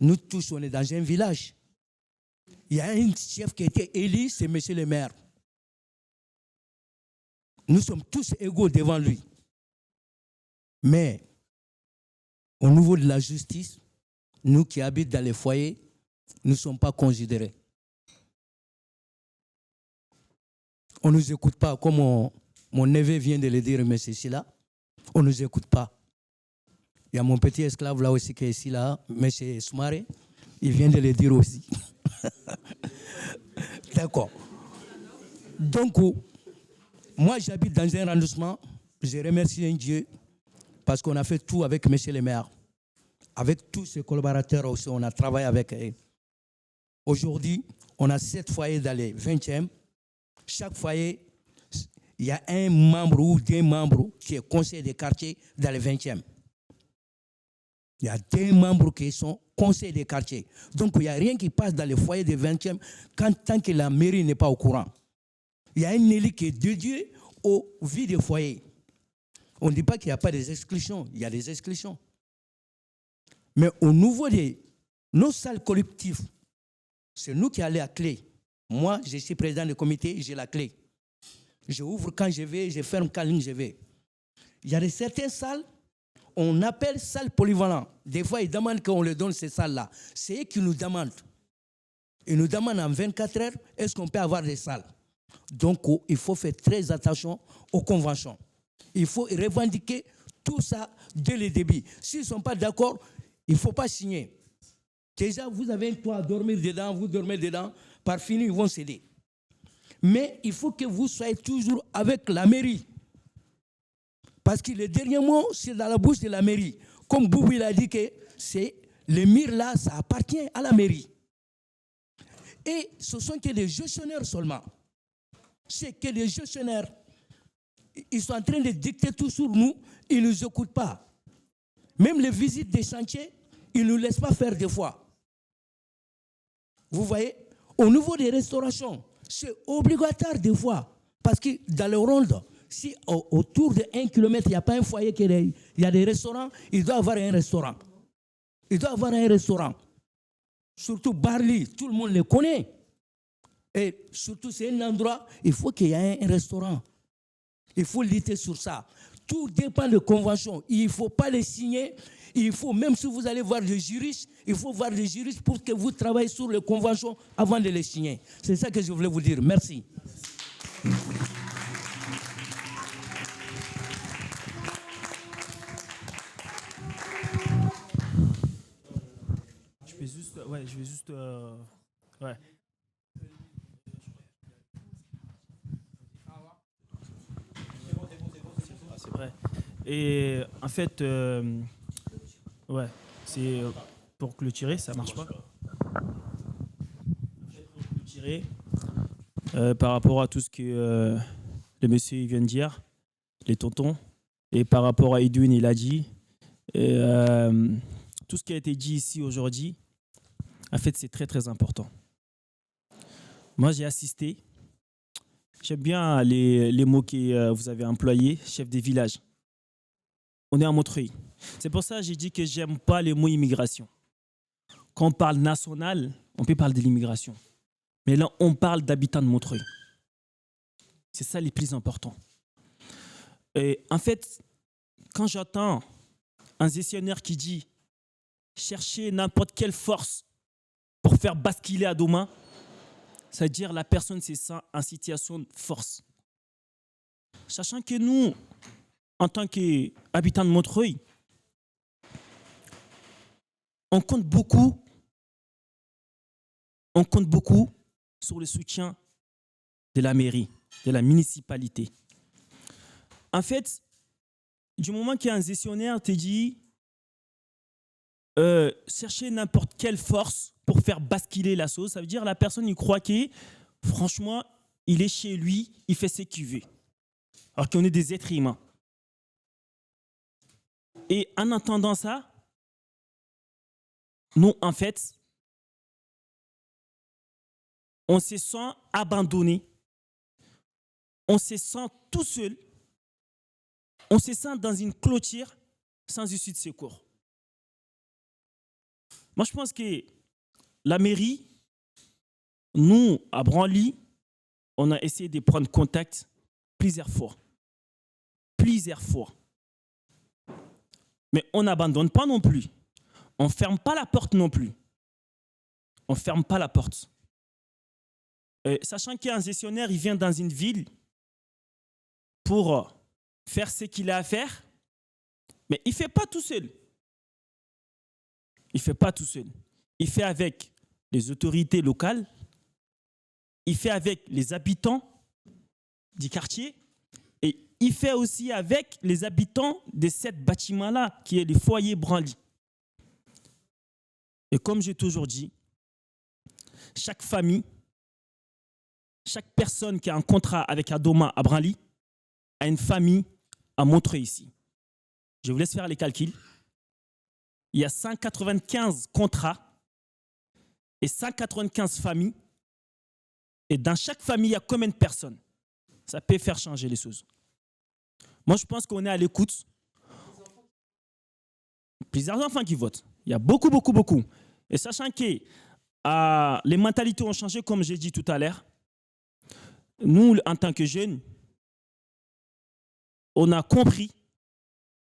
Nous tous, on est dans un village. Il y a un chef qui a été élu, c'est monsieur le maire. Nous sommes tous égaux devant lui. Mais, au niveau de la justice, nous qui habitons dans les foyers, nous ne sommes pas considérés. On ne nous écoute pas, comme mon neveu vient de le dire, mais c'est ici là. On ne nous écoute pas. Il y a mon petit esclave là aussi qui est ici là, M. Soumaré, il vient de le dire aussi. D'accord. Donc, moi j'habite dans un arrondissement, je remercie un Dieu parce qu'on a fait tout avec M. le maire. Avec tous ses collaborateurs aussi, on a travaillé avec eux. Aujourd'hui, on a 7 foyers dans les 20e. Chaque foyer, il y a un membre ou 2 membres qui est conseiller de quartier dans les 20e. Il y a 2 membres qui sont conseillers de quartier. Donc, il n'y a rien qui passe dans les foyers des 20e tant que la mairie n'est pas au courant. Il y a un élu qui est dédié aux vies des foyers. On ne dit pas qu'il n'y a pas des exclusions. Il y a des exclusions. Mais au niveau de nos salles collectives, c'est nous qui allons à la clé. Moi, je suis président du comité, j'ai la clé. Je ouvre quand je vais, je ferme quand je vais. Il y a certaines salles, on appelle salles polyvalentes. Des fois, ils demandent qu'on leur donne ces salles-là. C'est eux qui nous demandent. Ils nous demandent en 24 heures, est-ce qu'on peut avoir des salles? Donc, il faut faire très attention aux conventions. Il faut revendiquer tout ça dès le début. S'ils ne sont pas d'accord, il ne faut pas signer. Déjà, vous avez un toit à dormir dedans, vous dormez dedans, par fini, ils vont céder. Mais il faut que vous soyez toujours avec la mairie. Parce que le dernier mot, c'est dans la bouche de la mairie. Comme Boubou il a dit que les murs là, ça appartient à la mairie. Et ce sont que des gestionnaires seulement. C'est que des gestionnaires. Ils sont en train de dicter tout sur nous, ils ne nous écoutent pas. Même les visites des chantiers, ils ne nous laissent pas faire des fois. Vous voyez, au niveau des restaurations, c'est obligatoire des fois. Parce que dans le ronde, si autour de 1 km, il n'y a pas un foyer, il y a des restaurants, il doit y avoir un restaurant. Il doit y avoir un restaurant. Surtout Barly, tout le monde le connaît. Et surtout, c'est un endroit, il faut qu'il y ait un restaurant. Il faut lutter sur ça. Tout dépend de conventions. Il ne faut pas les signer. Il faut, même si vous allez voir des juristes, il faut voir des juristes pour que vous travaillez sur les conventions avant de les signer. C'est ça que je voulais vous dire. Merci. Je vais juste... Ouais. C'est vrai. Et en fait, ouais, c'est pour clôturer, ça marche pas. Pour clôturer, par rapport à tout ce que le monsieur vient de dire, les tontons, et par rapport à Edwin, il a dit, tout ce qui a été dit ici aujourd'hui, en fait, c'est très, très important. Moi, j'ai assisté. J'aime bien les mots que vous avez employés, chef des villages. On est à Montreuil. C'est pour ça que j'ai dit que j'aime pas les mots immigration. Quand on parle national, on peut parler de l'immigration. Mais là, on parle d'habitants de Montreuil. C'est ça les plus importants. Et en fait, quand j'entends un gestionnaire qui dit chercher n'importe quelle force pour faire basculer à demain, c'est-à-dire la personne c'est ça en situation de force. Sachant que nous, en tant qu'habitants de Montreuil, on compte beaucoup sur le soutien de la mairie. de la municipalité. En fait, du moment qu'il y a un gestionnaire te dit chercher n'importe quelle force pour faire basculer la chose, ça veut dire la personne il croit que franchement, il est chez lui, il fait ce qu'il veut. Alors qu'on est des êtres humains. Et en entendant ça, nous, en fait, on se sent abandonné, on se sent tout seul, on se sent dans une clôture sans issue de secours. Moi, je pense que la mairie, nous, à Branly, on a essayé de prendre contact plusieurs fois. Plusieurs fois. Mais on n'abandonne pas non plus. On ne ferme pas la porte non plus. On ne ferme pas la porte. Sachant qu'il y a un gestionnaire, il vient dans une ville pour faire ce qu'il a à faire, mais il ne fait pas tout seul. Il ne fait pas tout seul. Il fait avec les autorités locales, il fait avec les habitants du quartier et il fait aussi avec les habitants de ce bâtiment-là qui est le foyer Branly. Et comme j'ai toujours dit, chaque famille, chaque personne qui a un contrat avec Adoma à Branly a une famille à montrer ici. Je vous laisse faire les calculs. Il y a 195 contrats et 195 familles. Et dans chaque famille, il y a combien de personnes? Ça peut faire changer les choses. Moi, je pense qu'on est à l'écoute. Plusieurs enfants qui votent. Il y a beaucoup, beaucoup, beaucoup. Et sachant que les mentalités ont changé, comme j'ai dit tout à l'heure, nous, en tant que jeunes, on a compris,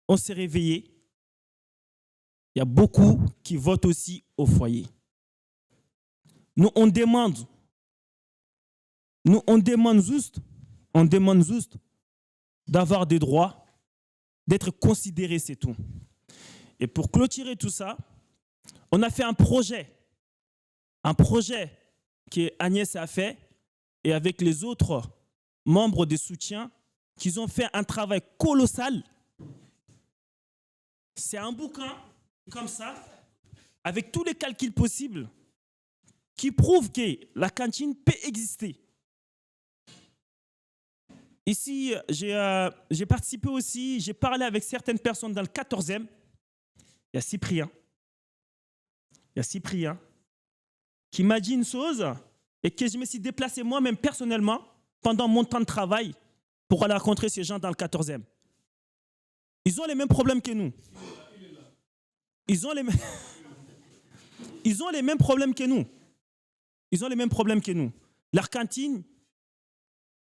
on s'est réveillés. Il y a beaucoup qui votent aussi au foyer. Nous, on demande juste d'avoir des droits, d'être considérés, c'est tout. Et pour clôturer tout ça, on a fait un projet que Agnès a fait et avec les autres membres de soutien, qu'ils ont fait un travail colossal. C'est un bouquin comme ça, avec tous les calculs possibles, qui prouvent que la cantine peut exister. Ici, j'ai participé aussi, j'ai parlé avec certaines personnes dans le 14e. Il y a Cyprien qui m'a dit une chose et que je me suis déplacé moi-même personnellement pendant mon temps de travail pour aller rencontrer ces gens dans le 14e. Ils ont les mêmes problèmes que nous. Ils ont les mêmes problèmes que nous. Ils ont les mêmes problèmes que nous. Leur cantine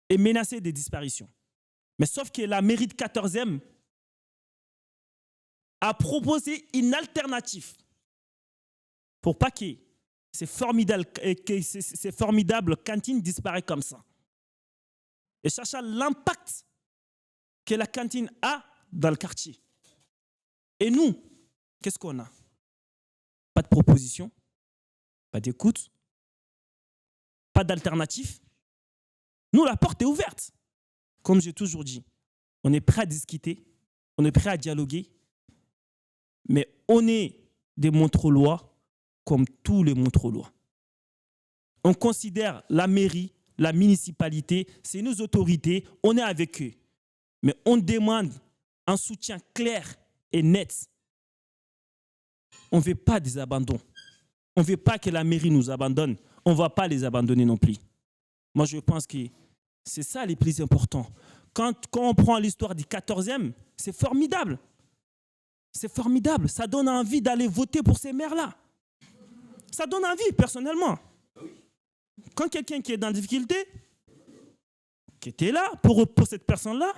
est menacée de disparition. Mais sauf que la mairie de 14e a proposé une alternative pour pas que ces formidables cantines disparaissent comme ça. Et sachant l'impact que la cantine a dans le quartier. Et nous, qu'est-ce qu'on a? Pas de proposition, pas d'écoute, pas d'alternative. Nous, la porte est ouverte. Comme j'ai toujours dit, on est prêt à discuter, on est prêt à dialoguer, mais on est des Montreuillois comme tous les Montreuillois. On considère la mairie, la municipalité, c'est nos autorités, on est avec eux. Mais on demande un soutien clair et net. On ne veut pas des abandons. On ne veut pas que la mairie nous abandonne. On ne va pas les abandonner non plus. Moi, je pense que c'est ça le plus important. Quand on prend l'histoire du 14e, c'est formidable. C'est formidable. Ça donne envie d'aller voter pour ces maires-là. Ça donne envie, personnellement. Quand quelqu'un qui est dans la difficulté, que tu es là pour cette personne-là,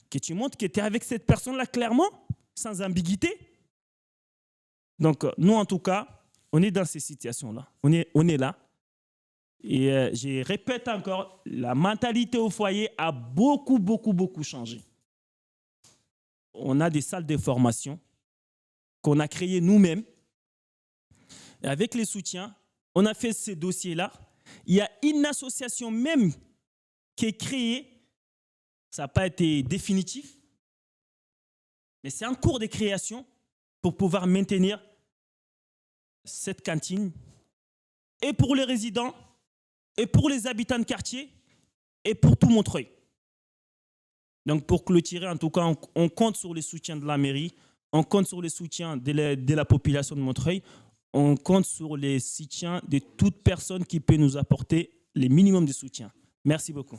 que tu montres que tu es avec cette personne-là clairement, sans ambiguïté. Donc, nous, en tout cas, on est dans ces situations-là. On est là. Et je répète encore, la mentalité au foyer a beaucoup, beaucoup, beaucoup changé. On a des salles de formation qu'on a créées nous-mêmes. Et avec les soutiens, on a fait ces dossiers-là. Il y a une association même qui est créé. Ça n'a pas été définitif, mais c'est en cours de création pour pouvoir maintenir cette cantine et pour les résidents, et pour les habitants de quartier, et pour tout Montreuil. Donc pour clôturer, en tout cas, on compte sur le soutien de la mairie, on compte sur le soutien de la population de Montreuil, on compte sur le soutien de toute personne qui peut nous apporter le minimum de soutien. Merci beaucoup.